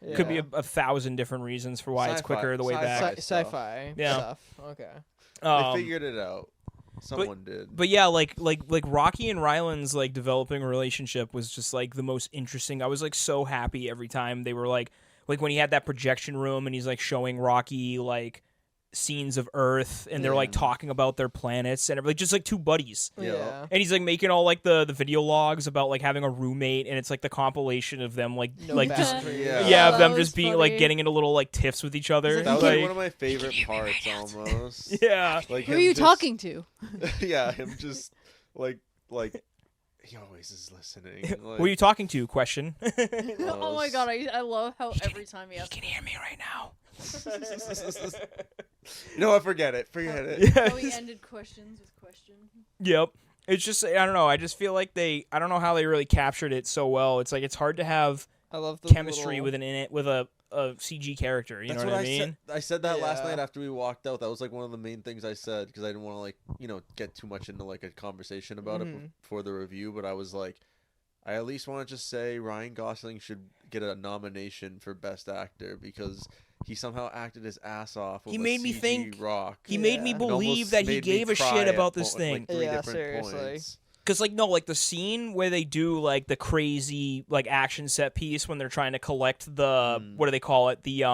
Yeah. Could be a 1,000 different reasons for why it's quicker the way back. Sci-fi Yeah. stuff. Okay. They figured it out. Someone did. But yeah, like Rocky and Ryland's like developing relationship was just like the most interesting. I was like so happy every time they were like when he had that projection room and he's like showing Rocky like scenes of Earth and they're like talking about their planets and like just like two buddies. Yeah. And he's like making all like the video logs about like having a roommate and it's like the compilation of them like just boundaries. of them that just was being funny. like getting into little like tiffs with each other. That was like, like one of my favorite parts, almost. yeah. Like Who are him you just- talking to? Yeah, him just like he always is listening. Like, Who are you talking to? Question. Oh my god, I love how every time he You asks can hear me right now. you know what? Forget it. how he ended questions with question. Yep. It's just I don't know. I just feel like I don't know how they really captured it so well. It's like it's hard to have I love the chemistry little... with a CG character. You That's know what I mean? said. I said that last Yeah. night after we walked out. That was like one of the main things I said because I didn't want to like get too much into like a conversation about it before the review. But I was like, I at least want to just say Ryan Gosling should get a nomination for Best Actor because he somehow acted his ass off. With He a made me CG think- rock. He made me Yeah. It believe almost that he made me gave a cry shit at about this like, thing. 3 Yeah, different seriously. points. Because like no, like the scene where they do like the crazy like action set piece when they're trying to collect the what do they call it the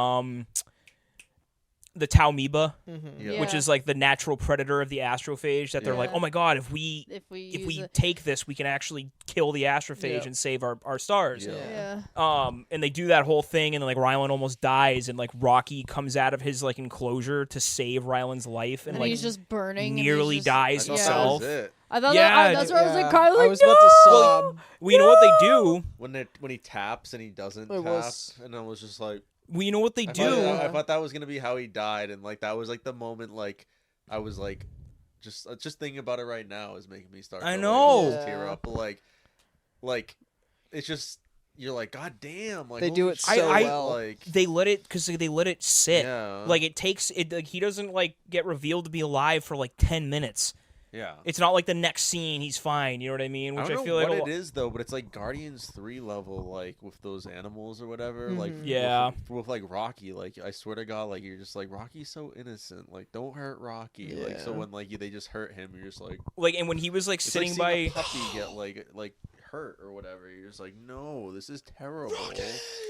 Taumiba, Yeah. which is like the natural predator of the astrophage. That they're like, Yeah. oh my god, if we use it. take this, we can actually kill the astrophage Yep. and save our stars. Yeah. Yeah. And they do that whole thing, and then like Ryland almost dies, and like Rocky comes out of his like enclosure to save Ryland's life, and And like he's just burning. and nearly he's just, dies I thought himself. that was it. I thought Yeah, that's where I was like, I Carly, was about to sob. Well, you know what they do? When he taps and he doesn't It tap, was- and I was just like. Well, you know what they do? I thought that was gonna be how he died, and like that was like the moment. Like I was like, just thinking about it right now is making me start. I to, know. like, just tear up. But, like it's just you're like, God damn! Like They do holy it shit, so I- well. Like They let it sit. yeah, Like it takes it. Like he doesn't like get revealed to be alive for like 10 minutes. yeah. It's not like the next scene he's fine. You know what I mean? Which I don't know feel like what it is though, but it's like Guardians 3 level, like with those animals or whatever. Like Yeah. with like Rocky, like I swear to God, like you're just like Rocky's so innocent. Like don't hurt Rocky. Like so Yeah. when like they just hurt him, you're just like. and when he was like It's sitting like by. seeing a puppy get like hurt or whatever. You're just like, no, this is terrible.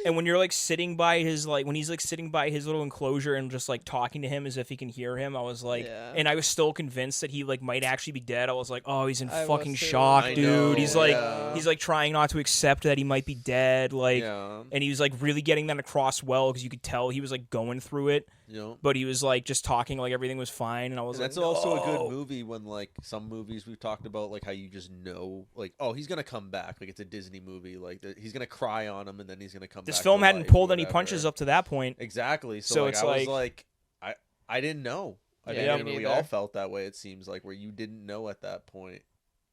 And when you're like sitting by his like when he's like sitting by his little enclosure and just like talking to him as if he can hear him, I was like, Yeah. and I was still convinced that he like might actually be dead. I was like, oh, he's in I was fucking too. shock, I dude. know, He's like yeah. he's like trying not to accept that he might be dead, like, Yeah. and he was like really getting that across well because you could tell he was like going through it, You know. but he was like just talking like everything was fine, and I was And like, that's also a "No." good movie when like some movies we've talked about, like how you just know, like, oh, he's gonna come back. Like it's a Disney movie, like he's gonna cry on him and then he's gonna come back. This film to hadn't life pulled or any whatever. punches up to that point. Exactly. So So, like, it's I was like- like, I didn't know. I Yeah, think me we neither. all felt that way. It seems like where you didn't know at that point,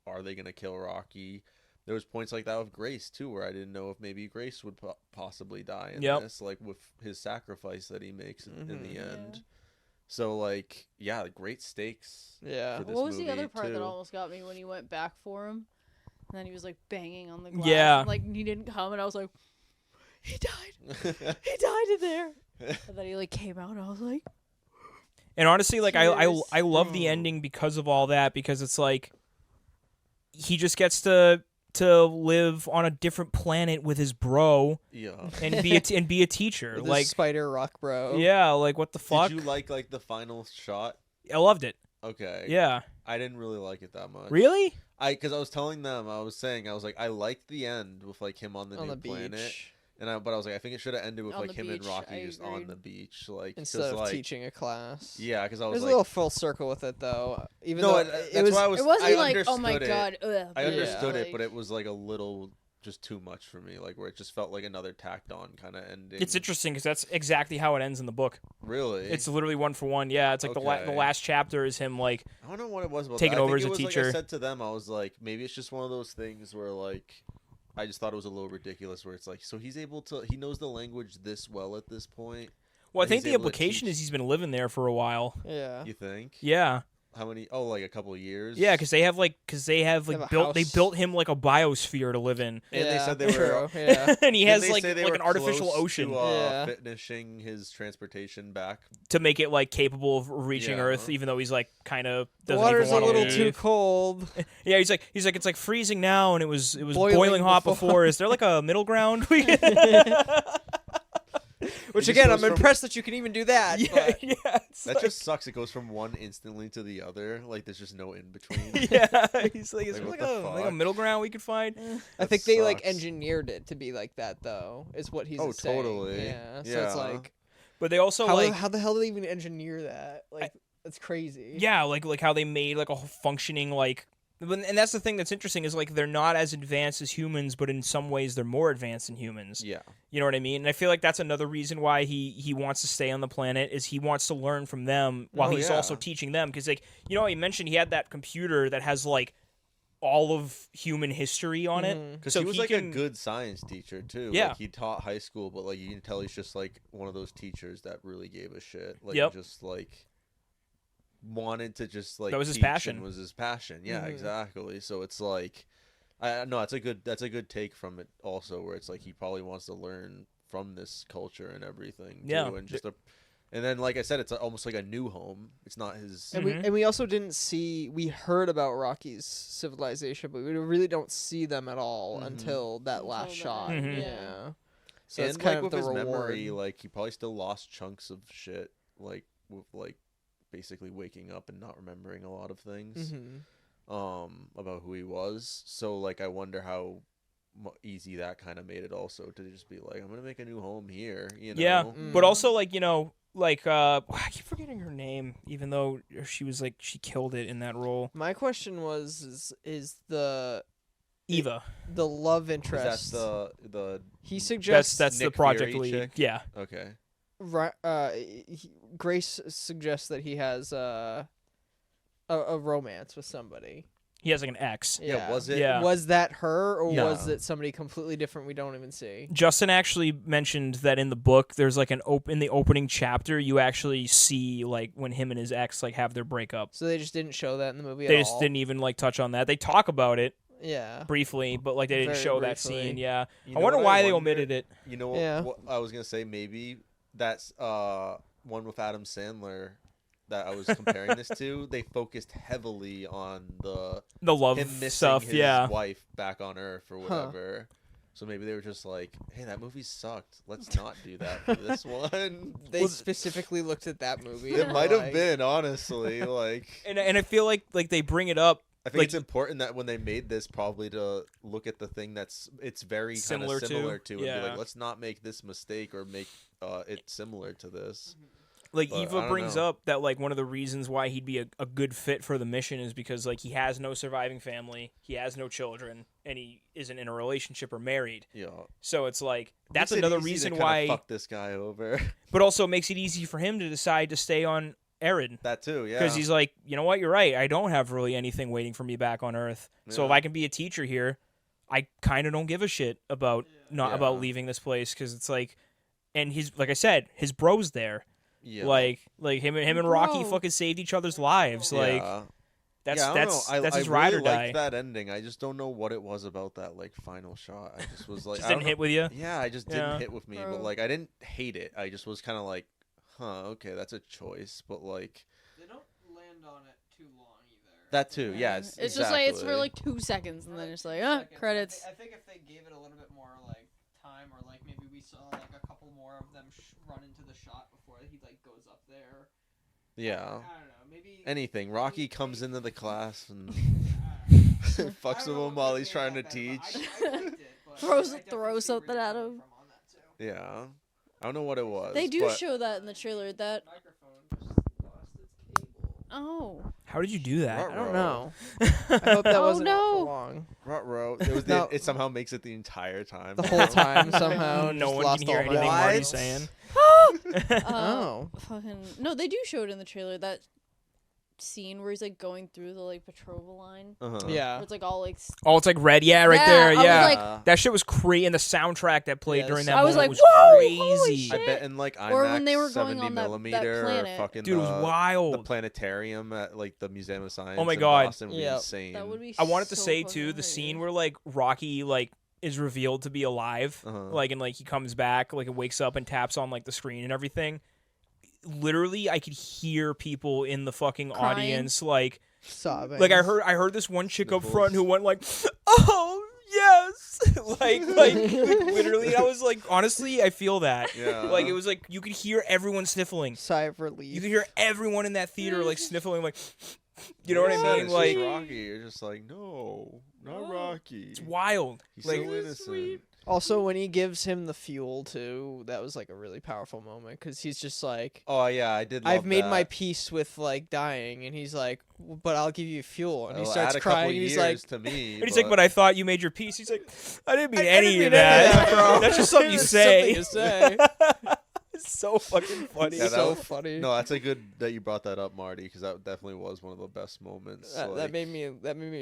are they gonna kill Rocky? There was points like that with Grace too, where I didn't know if maybe Grace would possibly die in Yep. this, like with his sacrifice that he makes in the Mhm. end. So like, yeah, great stakes. Yeah. for this What was the movie, other part that too. almost got me when he went back for him? And then he was like banging on the glass. Yeah. And, like he didn't come, and I was like, he died. He died in there. And then he like came out, and I was like, And honestly, like Tears. I love the ending because of all that, because it's like he just gets to live on a different planet with his bro Yeah. and be a teacher. With Like his spider rock bro. yeah, like what the fuck? Did you like the final shot? I loved it. Okay. Yeah. I didn't really like it that much. Really? Because I was telling them, I was like, I liked the end with like him on the On new the planet, beach. but I was like, I think it should have ended with On like the him and beach, Rocky I just on agreed. the beach, like Instead 'cause, of like, teaching a class. Yeah, because I was There's a like, little full circle with it though. Even no, though that's it was why I was. it wasn't I like, oh my understood it. god. Ugh, I understood like, it, but it was like a little just too much for me, like where it just felt like another tacked on kind of ending. It's interesting because that's exactly how it ends in the book. Really. It's literally one for one. Yeah, it's like the Okay. last chapter is him like I don't know what it was about taking that. over I as think a it was, teacher. Like I said to them, I was like, maybe it's just one of those things where like I just thought it was a little ridiculous where it's like, so he knows the language this well at this point. Well, I think the implication is he's been living there for a while. Yeah. You think? Yeah. How many? Oh, like a couple of years. Yeah, because they built him like a biosphere to live in, and they said they were, and he has like an artificial ocean, finishing his transportation back to make it like capable of reaching Earth, even though he's like kind of the water's a little too cold. Yeah, he's like it's like freezing now, and it was boiling hot before. Is there like a middle ground? Which again, I'm impressed that you can even do that. Yeah, that just sucks. It goes from one instantly to the other. Like there's just no in between. Yeah, he's like, is there like a middle ground we could find? I think they like engineered it to be like that, though. Is what he's saying. Totally. Yeah. So it's like, but they also how the hell did they even engineer that? Like that's crazy. Yeah, like how they made like a functioning like. And that's the thing that's interesting is like they're not as advanced as humans, but in some ways they're more advanced than humans. Yeah, you know what I mean. And I feel like that's another reason why he wants to stay on the planet is he wants to learn from them while he's also teaching them. Because like he mentioned he had that computer that has like all of human history on it. Because he was like a good science teacher too. Yeah, like, he taught high school, but like you can tell he's just like one of those teachers that really gave a shit. Like just like. Wanted to just like that was his passion. Yeah, exactly. So it's like, that's a good take from it also, where it's like he probably wants to learn from this culture and everything. Yeah, too, and then like I said, it's almost like a new home. It's not his. And we also didn't see. We heard about Rocky's civilization, but we really don't see them at all until that last shot. Yeah. So it's kind of the reward. Memory, like he probably still lost chunks of shit, like with like. Basically waking up and not remembering a lot of things about who he was. So like I wonder how easy that kind of made it also to just be like, I'm gonna make a new home here, you know. Yeah, but also like I keep forgetting her name, even though she was like she killed it in that role. My question was is the Eva the love interest? That's the he suggests that's Nick the project Fury lead. Chick? Yeah. Okay. Grace suggests that he has a romance with somebody. He has like an ex. Yeah, was it? Yeah. Was that her, or was it somebody completely different we don't even see? Justin actually mentioned that in the book, there's like in the opening chapter, you actually see like when him and his ex like have their breakup. So they just didn't show that in the movie. They just didn't even like touch on that. They talk about it. Yeah. Briefly, but like they didn't show that scene. Yeah. You I wonder why they omitted it. You know what I was gonna say? Maybe that's one with Adam Sandler that I was comparing this to. They focused heavily on the love him missing stuff. his wife back on Earth or whatever. So maybe they were just like, "Hey, that movie sucked. Let's not do that for this one." They specifically looked at that movie. It might have been, honestly, like. And I feel like they bring it up. I think it's important that when they made this, probably to look at the thing it's very similar to and be like, let's not make this mistake or make it similar to this. Like Eva brings up that like one of the reasons why he'd be a good fit for the mission is because like he has no surviving family, he has no children, and he isn't in a relationship or married. Yeah. So it's like that's another reason why fuck this guy over. But also makes it easy for him to decide to stay on Erin. That too, yeah. Because he's like, you know what, you're right. I don't have really anything waiting for me back on Earth. Yeah. So if I can be a teacher here, I kind of don't give a shit about about leaving this place because it's like, and he's like I said, his bro's there. Yeah. Like him and Rocky fucking saved each other's lives. Like that's his ride or die. I liked that ending. I just don't know what it was about that like final shot. I just was like, just didn't hit with you. Yeah, I just didn't hit with me. But like, I didn't hate it. I just was kind of like, okay, that's a choice. But like, they don't land on it too long either. That too, yeah. It's just like it's for like 2 seconds, and then it's like, credits. I think if they gave it a little bit more like time, or like maybe we saw like a couple more of them run into the shot before he like goes up there. Yeah. I don't know. Maybe anything. Rocky comes into the class and fucks with him while he's trying to teach. Throw something at him. Yeah. I don't know what it was. They do show that in the trailer. That. Oh. How did you do that? I don't know. I hope that wasn't for long. Ruh-roh. It somehow makes it the entire time. The whole time somehow. No one can hear anything Marty's saying. Fucking no, they do show it in the trailer. That scene where he's like going through the like Petrova line. Yeah. Where it's like all like. Oh, it's like red. Yeah, right there. I Yeah. was like, that shit was crazy, and the soundtrack that played during that I was moment like, was whoa, crazy. holy shit. I bet in like IMAX Or when they were going 70 on that millimeter planet. or fucking Dude, it was wild. The planetarium at like the Museum of Science. Oh my in God. Boston would be insane. That would be. I wanted to so say fucking too, the great. scene where like Rocky like is revealed to be alive, like and like he comes back, like and wakes up and taps on like the screen and everything. Literally, I could hear people in the fucking Crying. audience like sobbing. Like I heard this one chick up front who went like, "Oh yes," like literally. I was like, honestly, I feel that. Yeah. Like it was like you could hear everyone sniffling. Sigh of relief. You could hear everyone in that theater like sniffling, like, you know what I mean? It's Like just Rocky. You're just like, no, not Rocky. it's wild. He's Like so innocent. Also, when he gives him the fuel too, that was like a really powerful moment because he's just like, Oh yeah, I did. I've love made that. my peace with like dying, and he's like, but I'll give you fuel, and he It'll starts add a couple crying. And he's like, years to me. And he's like, "But I thought you made your peace." He's like, "I didn't mean I any didn't of mean any of that, that, bro. That's just something you It's say." something you say. It's so fucking funny. Yeah, that so was- funny. No, that's a good that you brought that up, Marty, because that definitely was one of the best moments. That made me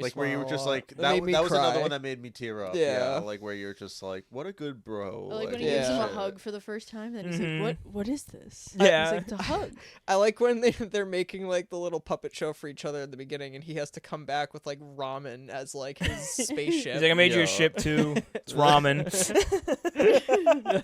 like where you were smile just a lot. like It that. made me That was another cry. one that made me tear up. Yeah. Like where you're just like, what a good bro. Or like when he Yeah. gives him a shit. hug for the first time, then he's Mhm. like, "What is this?" Yeah. He's like, "It's a hug." I like when they're making like the little puppet show for each other at the beginning, and he has to come back with like ramen as like his spaceship. He's like, "I made you Yeah. a ship too. It's ramen."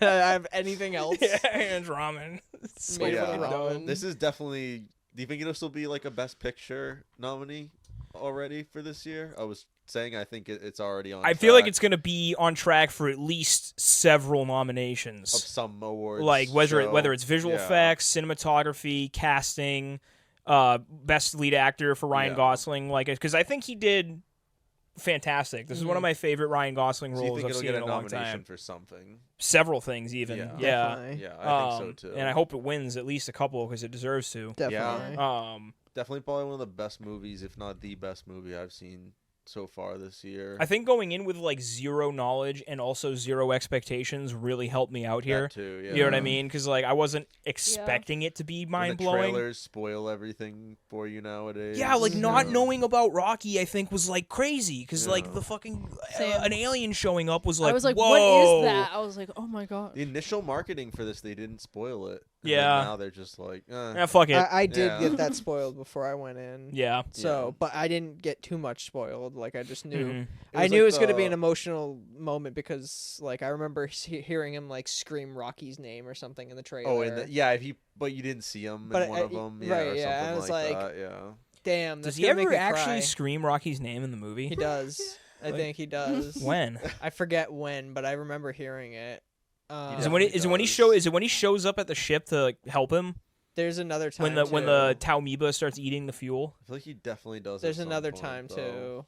I have anything else. Yeah, it's ramen. It's Made so of fucking ramen. dumb. This is definitely. Do you think it'll still be like a Best Picture nominee already for this year? I was saying I think it's already on. I feel like track it's gonna be on track for at least several of nominations. some awards. Like whether show. it's visual Yeah. effects, cinematography, casting, best lead actor for Ryan Yeah. Gosling. Like, because I think he did fantastic. This is one of my favorite Ryan Gosling So you roles think I've it'll seen get in a a long nomination time. for something? Several things, even. Yeah. Yeah. Definitely. Yeah, I think so too. And I hope it wins at least a couple because it deserves to. Definitely. Definitely probably one of the best movies, if not the best movie I've seen so far this year. I think going in with like zero knowledge and also zero expectations really helped me out here. That too, yeah. You know what I mean? Because like I wasn't expecting it to be And mind the blowing. trailers spoil everything for you nowadays. Yeah, like not Yeah. knowing about Rocky, I think was like crazy because Yeah. like the fucking Same. an alien showing up was like, I was like, whoa. "What is that?" I was like, "Oh my god." The initial marketing for this, they didn't spoil it. And Yeah. then now they're just like, Yeah, fuck it. I did Yeah. get that spoiled before I went in. yeah. So, Yeah. but I didn't get too much spoiled. Like I just knew. Mhm. I knew it was going to be an the- emotional moment because, like, I remember hearing him like scream Rocky's name or something in the trailer. Oh, and yeah, but you didn't see him But in one I- of them, right, or yeah, something I was like like- that. Yeah. damn, Does that's he gonna ever make me actually cry. scream Rocky's name in the movie? He does. I Like- think he does. When? I forget when, but I remember hearing it. Is it when he definitely is it when he shows up at the ship to like help him There's another time when the Tau Amoeba starts eating the fuel? I feel like he definitely does. there's at some another point, time though. too.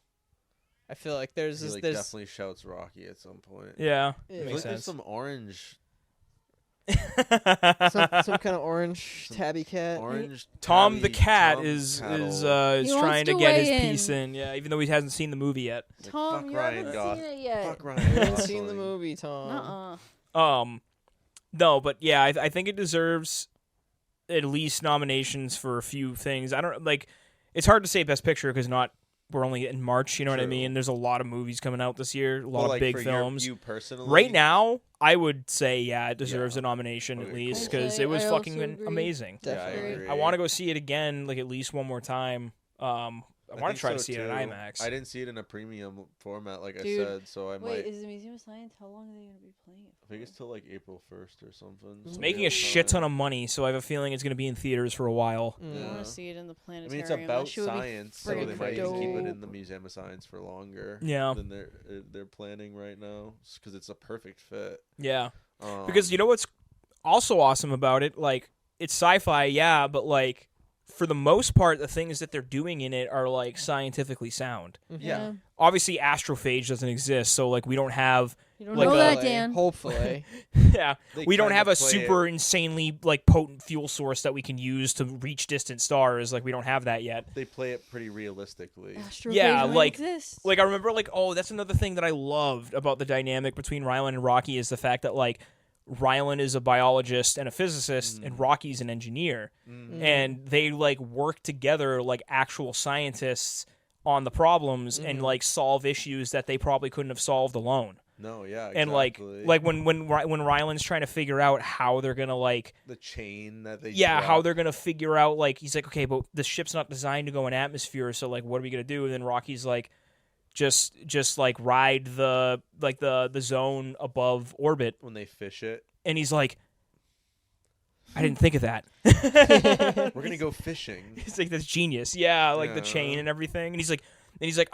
I feel like there's He this. like there's definitely shouts Rocky at some point. Yeah, Yeah. I feel makes like there's sense. some orange, some kind of orange Some tabby cat. orange. Tom tabby, the cat Tom is cattle. is He wants trying to to get his weigh piece in. Yeah, even though he hasn't seen the movie yet. Like, Tom, fuck you Ryan haven't Gos- seen it yet. Fuck I Ryan. haven't seen the Gosling. movie, Tom. Uh-uh. No, but yeah, I think it deserves at least nominations for a few things. I don't like. It's hard to say Best Picture because we're only in March. You know what I True. mean? There's a lot of movies coming out this year. A lot Well, of like, big for films. You personally, Right now, I would say it deserves Yeah. a nomination at Okay, least cool. because I it was also fucking agree. amazing. Yeah, I Definitely. agree. I want to go see it again, like at least one more time. I want think to try to so, see it in too. IMAX. I didn't see it in a premium format, like Dude, I said, so I Wait, might. is the Museum of Science? How long are they gonna be playing it? I think it's till like April 1st or something. It's so making we a have shit ton time. of money, so I have a feeling it's going to be in theaters for a while. I Mm. want Yeah. to see it in the I planetarium. mean, it's That about shit would be science, so they friggin' might just keep it dope. in the Museum of Science for longer. Yeah. Than they're planning right now, because it's a perfect fit. Yeah. Because you know what's also awesome about it? Like, it's sci-fi, yeah, but like for the most part, the things that they're doing in it are like scientifically sound. Yeah. Obviously, astrophage doesn't exist, so like we don't have, You don't Like know a- that, Dan. Hopefully. yeah, They we don't kinda have a play it- super insanely like potent fuel source that we can use to reach distant stars. Like we don't have that yet. They play it pretty realistically. Astrophage Yeah, might like- exist. Like I remember, like that's another thing that I loved about the dynamic between Rylan and Rocky is the fact that like Rylan is a biologist and a physicist, and Rocky's an engineer, and they like work together like actual scientists on the problems and like solve issues that they probably couldn't have solved alone. No, yeah, exactly. And like when Rylan's trying to figure out how they're gonna like the chain that they how they're gonna figure out, like he's like, okay, but the ship's not designed to go in atmosphere, so like what are we gonna do? And then Rocky's like, just like ride the zone above orbit when they fish it, and he's like, I didn't think of that. We're gonna go fishing. He's like, that's genius. Yeah, like the chain and everything. And he's like,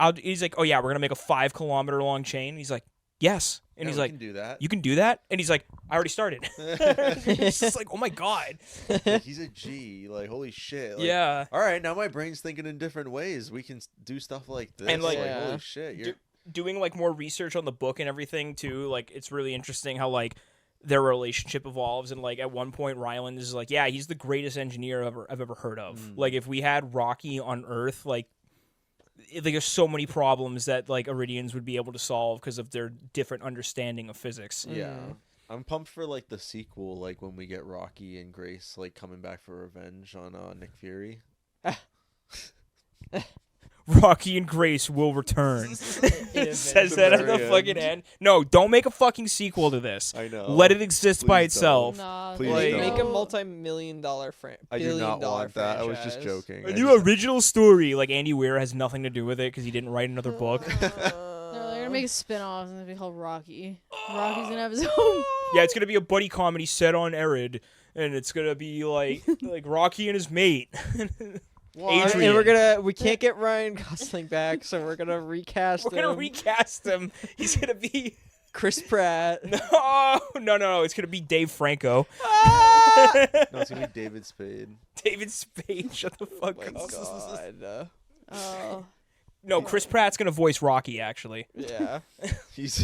oh yeah, we're gonna make a 5 kilometer long chain. And he's like, yes. And he's like, can do that. You can do that? And he's like, I already started. It's just like, oh my god. Like, he's a G. Like, holy shit. Like, yeah. All right, now my brain's thinking in different ways. We can do stuff like this. And like holy shit. Doing like more research on the book and everything too. Like, it's really interesting how like their relationship evolves, and like at one point Rylan is like, yeah, he's the greatest engineer I've ever heard of. Like, if we had Rocky on Earth, like there's so many problems that like Iridians would be able to solve because of their different understanding of physics. Yeah. I'm pumped for like the sequel, like when we get Rocky and Grace like coming back for revenge on Nick Fury. Rocky and Grace will return. It says that at the fucking end. No, don't make a fucking sequel to this. I know. Let it exist by Please itself. Nah, Please Like, don't. make a multi-million-dollar I do not want that. franchise. I was just joking. A new original story. Like, Andy Weir has nothing to do with it because he didn't write another book. they're gonna make a spin-off and it'll be called Rocky. Rocky's gonna have his own. Yeah, it's gonna be a buddy comedy set on Erid, and it's gonna be like Rocky and his mate. Adrian. And we can't get Ryan Gosling back, so we're gonna recast him. We're gonna recast him. He's gonna be Chris Pratt. No. It's gonna be Dave Franco. No, it's gonna be David Spade. David Spade, shut the fuck up. God. Oh. No, Chris Pratt's gonna voice Rocky. Actually. Yeah.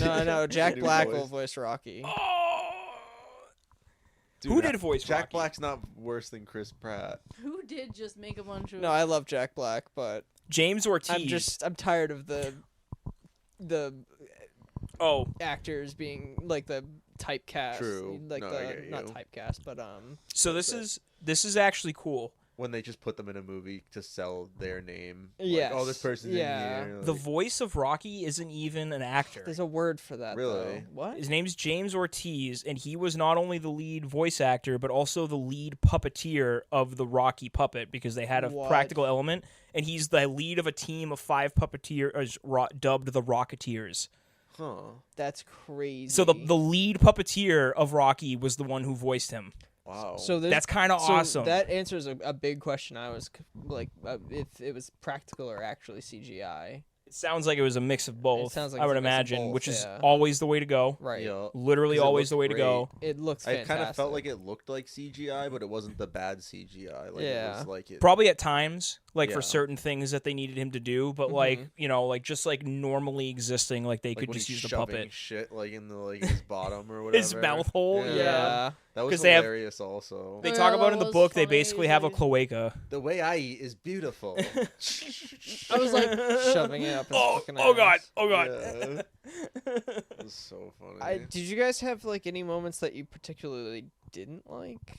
No, Jack Black will voice Rocky. Dude, Who did voice Jack Rocky? Black's not worse than Chris Pratt. Who did just make a bunch of? No, I love Jack Black, but James Ortiz. I'm tired of the Oh, actors being like the typecast. True. Like No, I get not you. typecast, but so this is actually cool. When they just put them in a movie to sell their name. Yes. Like, oh, this person's in here. The Like, voice of Rocky isn't even an actor. there's a word for that. Really? Though. What? His name's James Ortiz, and he was not only the lead voice actor, but also the lead puppeteer of the Rocky puppet, because they had a What? practical element, and he's the lead of a team of 5 puppeteers dubbed the Rocketeers. Huh. That's crazy. So the lead puppeteer of Rocky was the one who voiced him. Wow. So That's kind of awesome. That answers a big question. I was like, if it was practical or actually CGI. It sounds like it was a mix of both. It sounds like I it's would a mix of imagine, both, which is yeah. always the way to go. Right. Yeah. Literally 'Cause it always the way looked to go. It looks I fantastic. kind of felt like it looked like CGI, but it wasn't the bad CGI. Like, Yeah. It was like it. Probably at times, like for Yeah. certain things that they needed him to do, but like, you know, like just like normally existing, like they like could when just he's use the shoving puppet. shit like in the like his bottom or whatever. His mouth hole, Yeah. That was 'Cause they have- hilarious. Also, They Oh, talk yeah, about in that the was book they funny. basically have a cloaca. the way I eat is beautiful. I was like shoving it up. His fucking Oh god, ass. oh god. Yeah. It was so funny. Did you guys have like any moments that you particularly didn't like?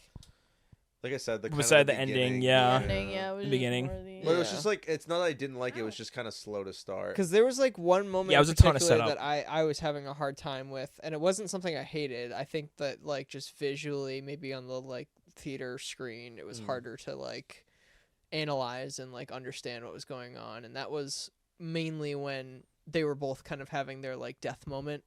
Like I said, Beside the ending, beginning, yeah. The ending, yeah, it was The beginning. just more the- But it was Yeah. just like it's not that I didn't like it. It was just kind of slow to start. Because there was like one moment Yeah, it was in a ton of particular setup. that I was having a hard time with, and it wasn't something I hated. I think that like just visually, maybe on the like theater screen, it was harder to like analyze and like understand what was going on, and that was mainly when they were both kind of having their like death moment,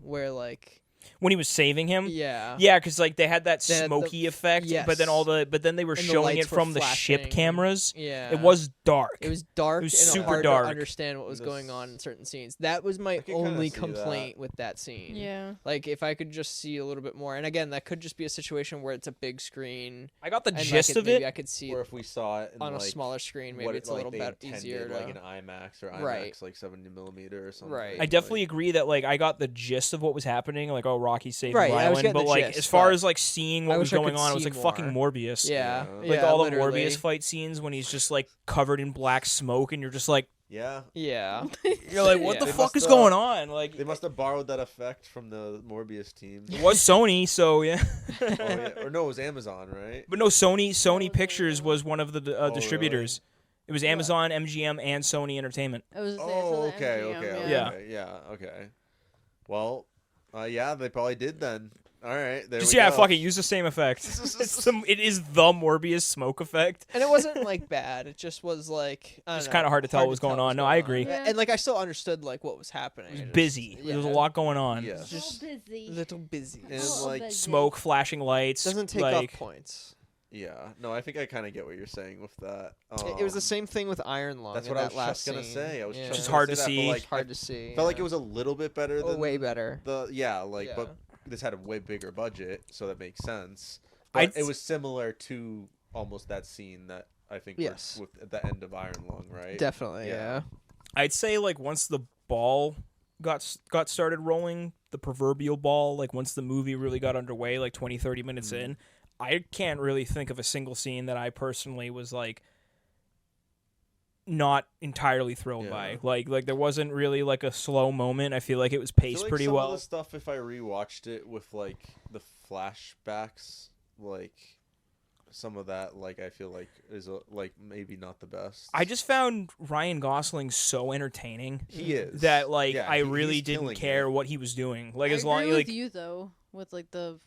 where like When he was saving him. yeah. Yeah, because like they had that They had the- smoky effect, but then yes. but then they were And the showing it lights were from the ship flashing. cameras. Yeah. It was dark. It was dark. It was and super hard dark. to understand what was going on in certain scenes. That was my I could kinda only see that. complaint with that scene. Yeah. Like if I could just see a little bit more, and again, that could just be a situation where it's a big screen. I got the And gist of maybe I it. could see Or it if we saw it in on a like, smaller screen. Maybe what it's a like little they bit intended, easier to. like an IMAX or IMAX Right. like 70mm or something. Right. I definitely agree that like I got the gist of what was happening. Like, oh, Rocky saved Right, I was Rylan, getting but the like gist, as far but as like seeing I what was wish I going could on, it was see like fucking more. Morbius. Yeah. Yeah. Like yeah, all the literally. Morbius fight scenes when he's just like covered in black smoke, and you're just like, Yeah. Yeah. You're like, what the They fuck must, is going on? Like, They must have borrowed that effect from the Morbius team. it was Sony, so yeah. Oh, yeah. Or no, it was Amazon, right? But no, Sony was Pictures it? was one of the distributors. It was Amazon, MGM, and Sony Entertainment. I was gonna say, Oh, it's on the okay, MGM, okay, Yeah. okay, yeah, okay. Well, yeah, they probably did then. All right, there Just we go. fuck it, use the same effect. It is the Morbius smoke effect. And it wasn't like bad. It just was like It's kind of hard to tell what was going on. No, I agree. Yeah. And like I still understood like what was happening. It was It busy. yeah. There was a lot going on. Yeah. Just busy. little busy. And Oh, like busy. Smoke, flashing lights. Doesn't take like, up points. Yeah, no, I think I kind of get what you're saying with that. It was the same thing with Iron Lung. That's in what I that was last just gonna scene. say. I was Yeah. just Just gonna hard say to that, but, see. like, hard to see. Felt like it was a little bit better than way better. but Yeah. this had a way bigger budget, so that makes sense. I'd But it was similar to almost that scene that I think Yes. with at the end of Iron Lung, right? Definitely, Yeah. yeah. I'd say like once the ball got started rolling, the proverbial ball, like once the movie really got underway, like 20, 30 minutes in, I can't really think of a single scene that I personally was like not entirely thrilled by. Like there wasn't really like a slow moment. I feel like it was I feel paced like pretty some well. of the stuff, if I rewatched it with like the flashbacks, like some of that, like I feel like is like maybe not the best. I just found Ryan Gosling so entertaining. He is That like Yeah, I he's really didn't killing care it. what he was doing. Like I as long agree like with you though, with like the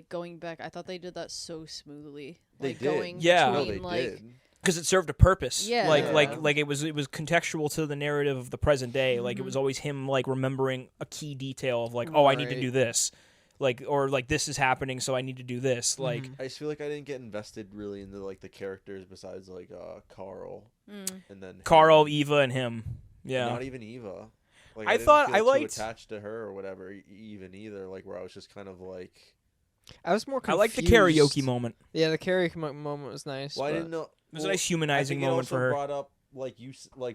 going back. I thought they did that so smoothly. They Like did. going Yeah. No, between they like did. because it served a purpose. Yeah. Like it was contextual to the narrative of the present day. Like it was always him like remembering a key detail of like, oh, I need to Right. do this. Like or like this is happening, so I need to do this. Like I just feel like I didn't get invested really into like the characters besides like Carl and then Carl, him. Eva, and him. Yeah. Not even Eva. Like, I didn't thought feel I too liked- attached to her or whatever even either. Like where I was just kind of like. I was more I confused. like the karaoke moment. Yeah, the karaoke moment was nice. Well, I but- didn't know. It was a nice humanizing moment for her. Brought up like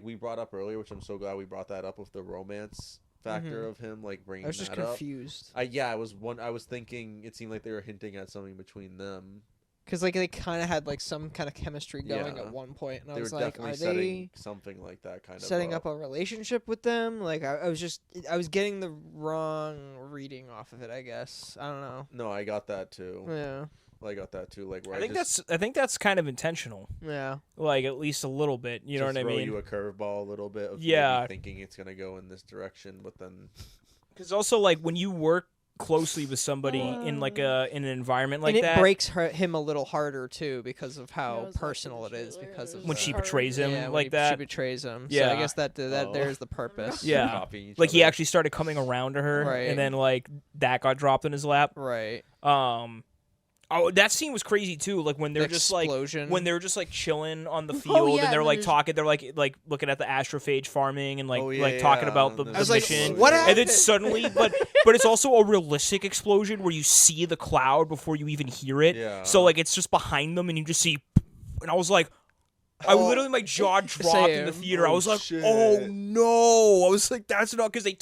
we brought up earlier, which I'm so glad we brought that up with the romance factor of him like bringing I was just that up. confused. I was thinking it seemed like they were hinting at something between them. Because like they kind of had like some kind of chemistry going Yeah. at one point, and I They was were like, definitely are setting they something like that kind of setting up a relationship with them? Like I was getting the wrong reading off of it. I guess I don't know. No, I got that too. Yeah, I got that too. Like where I think just, that's kind of intentional. yeah. Like at least a little bit. You know just what I throw mean? you a curveball a little bit of Yeah. maybe thinking it's gonna go in this direction, but then Because also like when you work closely with somebody in like in an environment like and it that, breaks him a little harder too because of Yeah, how I was watching personal the it is trailer, because it of when was she hard. betrays him yeah, when like she that. betrays him. Yeah. So I guess that Oh. there's the purpose. Yeah. copying each Like he other. actually started coming around to her, Right. and then like that got dropped in his lap. Right. Oh, that scene was crazy too. Like when they're The just like explosion. when they're just like chilling on the field yeah, and they're and like there's- talking. They're like looking at the astrophage farming and like Oh, yeah, like talking yeah, about the and I was the like, mission. what And then happened? suddenly, but it's also a realistic explosion where you see the cloud before you even hear it. Yeah. So like it's just behind them and you just see, and I was like, I literally my jaw dropped in the Same. theater. I Oh, was like, shit. oh no! I was like, that's not because they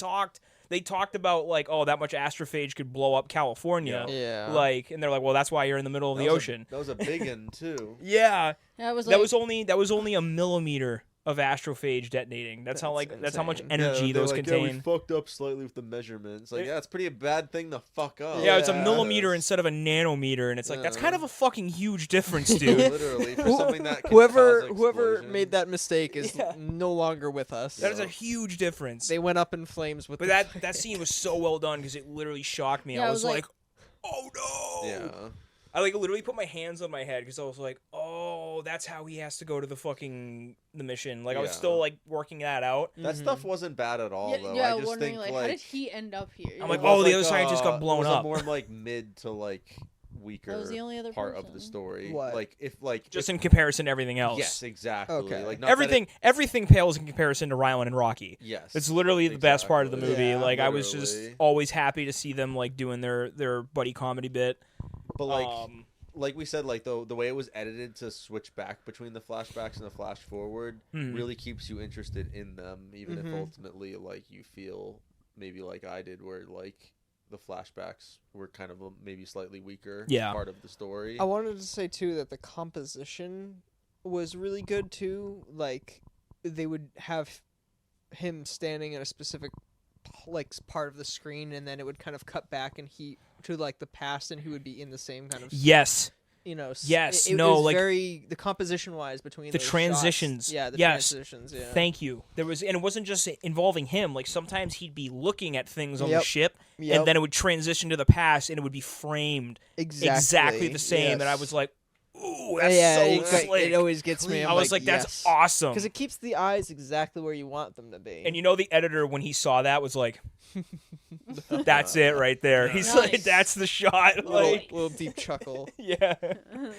talked about like, oh, that much astrophage could blow up California. Yeah. Like, and they're like, well, that's why you're in the middle of the ocean. That was a big one too. Yeah. Yeah, it was That like, was only a millimeter of astrophage detonating. That's how much insane. energy those Yeah, we contain. fucked up slightly with the measurements. Like, yeah, it's pretty a bad thing to fuck up. Yeah, it's a Yeah. millimeter instead of a nanometer, and it's like that's kind of a fucking huge difference, dude. Literally, for something that can Whoever cause whoever explosion. made that mistake is Yeah. no longer with us. That is a huge difference. They went up in flames with But the that scene was so well done because it literally shocked me. Yeah, I I was was like, like- oh no. Yeah. I like literally put my hands on my head because I was like, oh, that's how he has to go to the mission. Like I was Yeah. still like working that out. That stuff wasn't bad at all, yeah, though. yeah, I just wondering think like, how did he end up here? I'm You like, know? oh, the like, other scientist got blown it was up. A more like mid to like weaker That was the only other part of the person. story. What? Like if like Just if, in comparison to everything else. yes, exactly. Okay. Like not that it- Everything pales in comparison to Rylan and Rocky. yes, It's literally the best part of the exactly. movie. Yeah, like I was just literally. always happy to see them like doing their buddy comedy bit. But like we said, like the way it was edited to switch back between the flashbacks and the flash forward really keeps you interested in them, even if ultimately like you feel maybe like I did, where like the flashbacks were kind of a maybe slightly weaker part of the story. I wanted to say too that the composition was really good too. Like they would have him standing in a specific like part of the screen, and then it would kind of cut back and he to like the past, and he would be in the same kind of yes. You know, yes, it no, was like very the composition wise between the those transitions. Shots. Yeah, the yes. transitions. Yeah. Thank you. There was, and it wasn't just involving him. Like sometimes he'd be looking at things on the ship, and then it would transition to the past, and it would be framed exactly the same. And I was like, "Ooh, that's so slick." It always gets me. I was like, "That's awesome," because it keeps the eyes exactly where you want them to be. And you know, the editor when he saw that was like, "That's it right there." He's like, "That's the shot." Like, little deep chuckle. Yeah.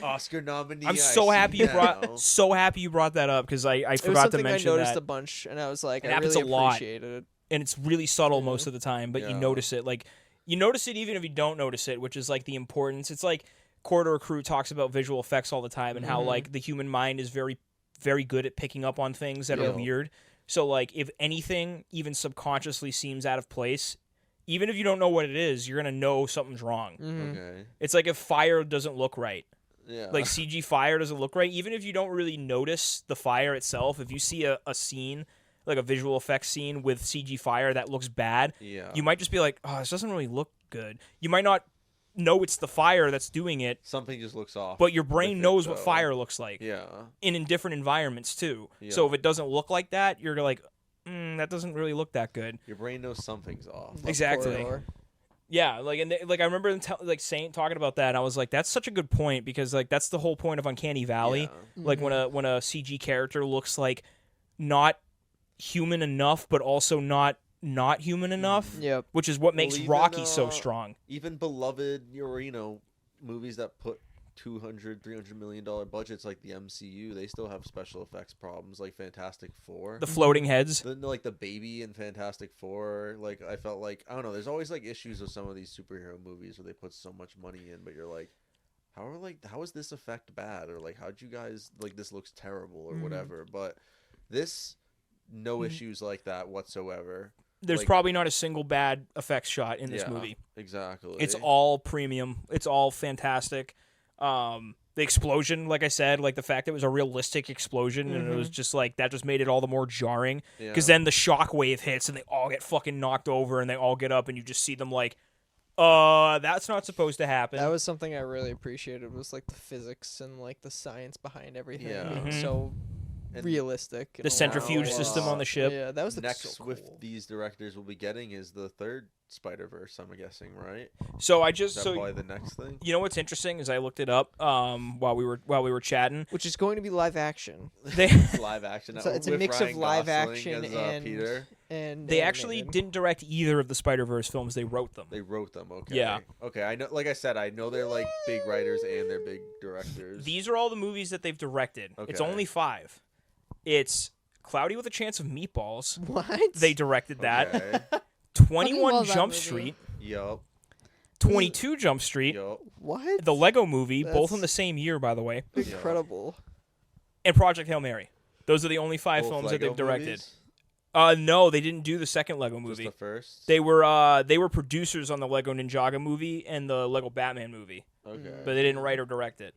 Oscar nominee. I'm so happy you brought that up because I forgot to mention that. It was something I noticed a bunch, and I was like, I really appreciated it. And it's really subtle most of the time, but you notice it. Like, you notice it even if you don't notice it, which is like the importance. It's like Corridor Crew talks about visual effects all the time and how like the human mind is very, very good at picking up on things that are weird. So like if anything even subconsciously seems out of place, even if you don't know what it is, you're gonna know something's wrong. Okay. It's like if fire doesn't look right. Yeah. Like CG fire doesn't look right. Even if you don't really notice the fire itself, if you see a scene, like a visual effects scene with CG fire that looks bad, you might just be like, oh, this doesn't really look good. You might not know it's the fire that's doing it. Something just looks off. But your brain knows what fire looks like. Yeah. In different environments, too. Yeah. So if it doesn't look like that, you're like, that doesn't really look that good. Your brain knows something's off. Exactly. Yeah, like I remember them talking about that, and I was like, that's such a good point because like that's the whole point of Uncanny Valley. Yeah. Like when a CG character looks like not human enough, but also not human enough. Yep. Which is what makes Rocky so strong. Even beloved, movies that put $200-300 million budgets like the MCU, they still have special effects problems like Fantastic Four. The floating heads. Like the baby in Fantastic Four. Like I felt like, I don't know, there's always like issues with some of these superhero movies where they put so much money in, but you're like, how is this effect bad? Or like, how'd you guys, like, this looks terrible or whatever. But this, no issues like that whatsoever. There's probably not a single bad effects shot in this movie. Exactly. It's all premium. It's all fantastic. The explosion, like I said, like the fact that it was a realistic explosion and it was just like, that just made it all the more jarring. Because then the shock wave hits and they all get fucking knocked over and they all get up and you just see them like, that's not supposed to happen. That was something I really appreciated, was like the physics and like the science behind everything. Yeah. So realistic. The centrifuge system on the ship. Yeah, that was next so cool. with these directors we'll be getting is the third Spider-Verse, I'm guessing, right? So probably the next thing. You know what's interesting is I looked it up while we were chatting, which is going to be live action. Live action. It's a mix of live action and Peter. And they actually didn't direct either of the Spider-Verse films. They wrote them. Okay. Yeah. Okay. I know. Like I said, I know they're like big writers and they're big directors. These are all the movies that they've directed. Okay. It's only 5. It's Cloudy with a Chance of Meatballs. What? They directed that. 21 Jump Street. Yup. 22 Jump Street. Yup. What? The Lego Movie, both in the same year, by the way. Incredible. And Project Hail Mary. Those are the only 5 films that they've directed. No, they didn't do the second Lego movie. Just the first? They were producers on the Lego Ninjago movie and the Lego Batman movie. Okay. But they didn't write or direct it.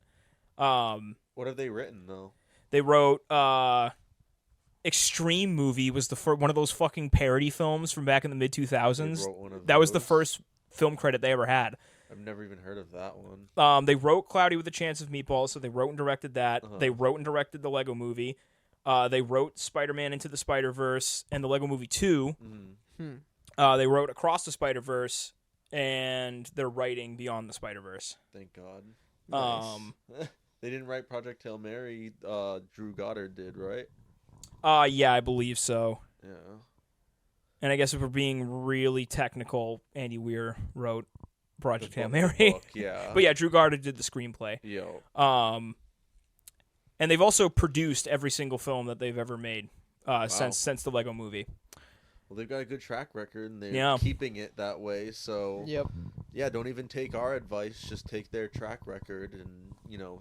What have they written though? They wrote Extreme Movie was one of those fucking parody films from back in the mid 2000s. That was the first film credit they ever had. I've never even heard of that one. They wrote Cloudy with a Chance of Meatballs, so they wrote and directed that. They wrote and directed the Lego Movie. They wrote Spider-Man Into the Spider-Verse and the Lego Movie 2. They wrote Across the Spider-Verse, and they're writing Beyond the Spider-Verse. Thank God. Nice. They didn't write Project Hail Mary. Drew Goddard did, right? Yeah, I believe so. Yeah. And I guess if we're being really technical, Andy Weir wrote Project Hail Mary. Yeah. But yeah, Drew Goddard did the screenplay. Yo. And they've also produced every single film that they've ever made since the Lego Movie. Well, they've got a good track record, and they're keeping it that way. So, yeah, don't even take our advice. Just take their track record and,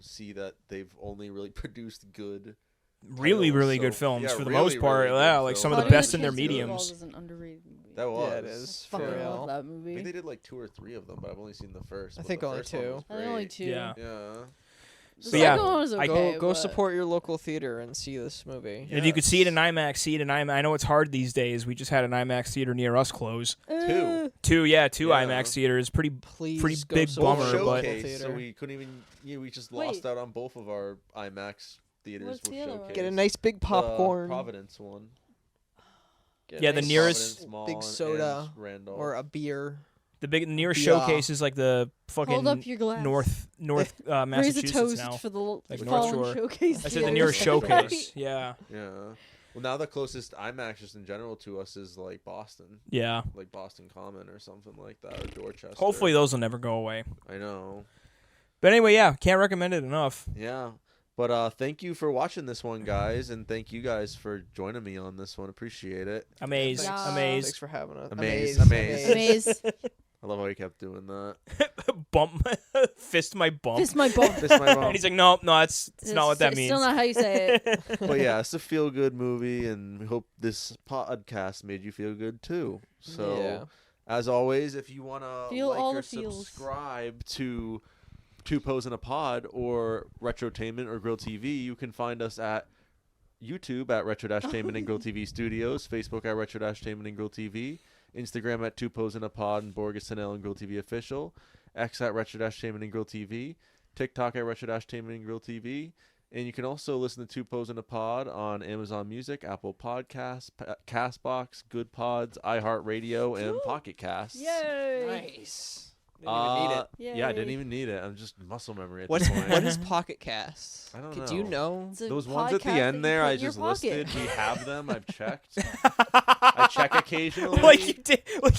see that they've only really produced good really good films for the most part. Yeah, like some of the best in their mediums. Is an underrated movie. That was. Yeah, it is. I fucking love that movie. I think they did like 2 or 3 of them, but I've only seen the first. I think only 2. Only 2. Yeah. Yeah. The But yeah, second one was okay. Go but- support your local theater and see this movie. If you could see it in IMAX, see it in IMAX. I know it's hard these days. We just had an IMAX theater near us close. Two Yeah. IMAX theaters. Pretty Please go big support bummer, your but- local Showcase, theater. so we couldn't even. We just lost out on both of our IMAX theaters. What's with the other one? Showcase. Get a nice big The popcorn. Providence one. Get a Yeah, the nice nearest- Providence Mall big and soda Randolph. or a beer. The nearest Yeah. showcase is like the fucking Hold up your glass. north Raise a Massachusetts toast now. for the Like fallen North Shore. showcase. I said the theaters. nearest showcase. Yeah. Yeah. Well, now the closest IMAX just in general to us is like Boston, Yeah. like Boston Common or something like that, or Dorchester. Hopefully those will never go away. I know. But anyway, yeah, can't recommend it enough. Yeah. But thank you for watching this one, guys, and thank you guys for joining me on this one. Appreciate it. Amazed. Yeah. Thanks Amazed. for having us. Amazed. Amaze. I love how you kept doing that. Bump. Fist my bump. Fist my bump. Fist my bump. And he's like, no, it's not what that It's means. Still not how you say it. But yeah, it's a feel good movie, and we hope this podcast made you feel good too. So, Yeah. as always, if you want to Feel like all or the feels. subscribe to Two Pose in a Pod or retro-TAINMENT or Grill TV, you can find us at YouTube at retro-TAINMENT and Grill TV Studios, Facebook at retro-TAINMENT and Grill TV, Instagram at Two Pose in a Pod and Borges SNL and Grill TV Official, X at retro-TAINMENT and Grill TV, TikTok at retro-TAINMENT and Grill TV, and you can also listen to Two Pose in a Pod on Amazon Music, Apple Podcasts, Castbox, Good Pods, iHeartRadio, and Pocket Casts. Yay. Nice. Didn't even need it. Yeah, I Yay. didn't even need it. I'm just muscle memory at What this point. what is Pocket Cast? I don't Could know. you know? It's a Those ones at the podcast that end you there, put I in your just pocket. listed. We have them. I've checked. I check occasionally. like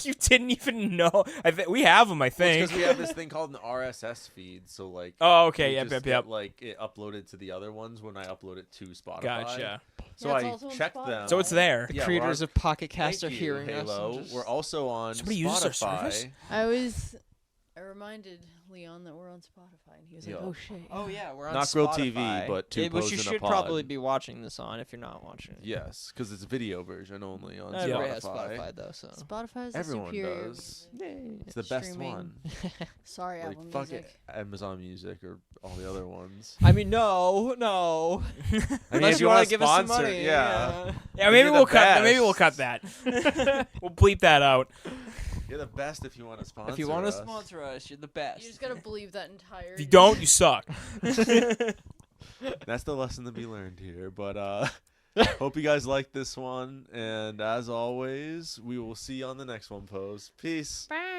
you didn't even know. We have them, I think. Because we have this thing called an RSS feed. So like. Oh, okay. we Yep, just yep. get, like it uploaded to the other ones when I upload it to Spotify. Gotcha. So Yeah, it's I also on checked Spotify. them. So it's there. The Yeah, creators we're on- of Pocket Cast are Thank you, hearing us. Haylo. and just- We're also on Somebody uses our Spotify. service? I reminded Leon that we're on Spotify, and he was like, Yo. "Oh shit." Oh yeah, we're on Not Spotify. Grill TV, but Two Which Pose you in a should Pod. probably be watching this on if you're not watching it. Yes, because it's a video version only on Everybody Spotify. has Spotify though, so. Spotify is Everyone the superior. does. Yay. It's the best Streaming. one. Sorry, Like Apple fuck Music. it, Amazon Music or all the other ones. I mean, no. I mean, Unless if you wanna want to give us some sponsor, money. yeah. Yeah, maybe You're we'll the cut. Maybe we'll cut best. that. We'll bleep that out. You're the best if you want to sponsor. If you want to us. sponsor us, you're the best. You just gotta believe that entire. If you don't, you suck. That's the lesson to be learned here. But hope you guys like this one, and as always, we will see you on the next one. Pose. Peace. Bye.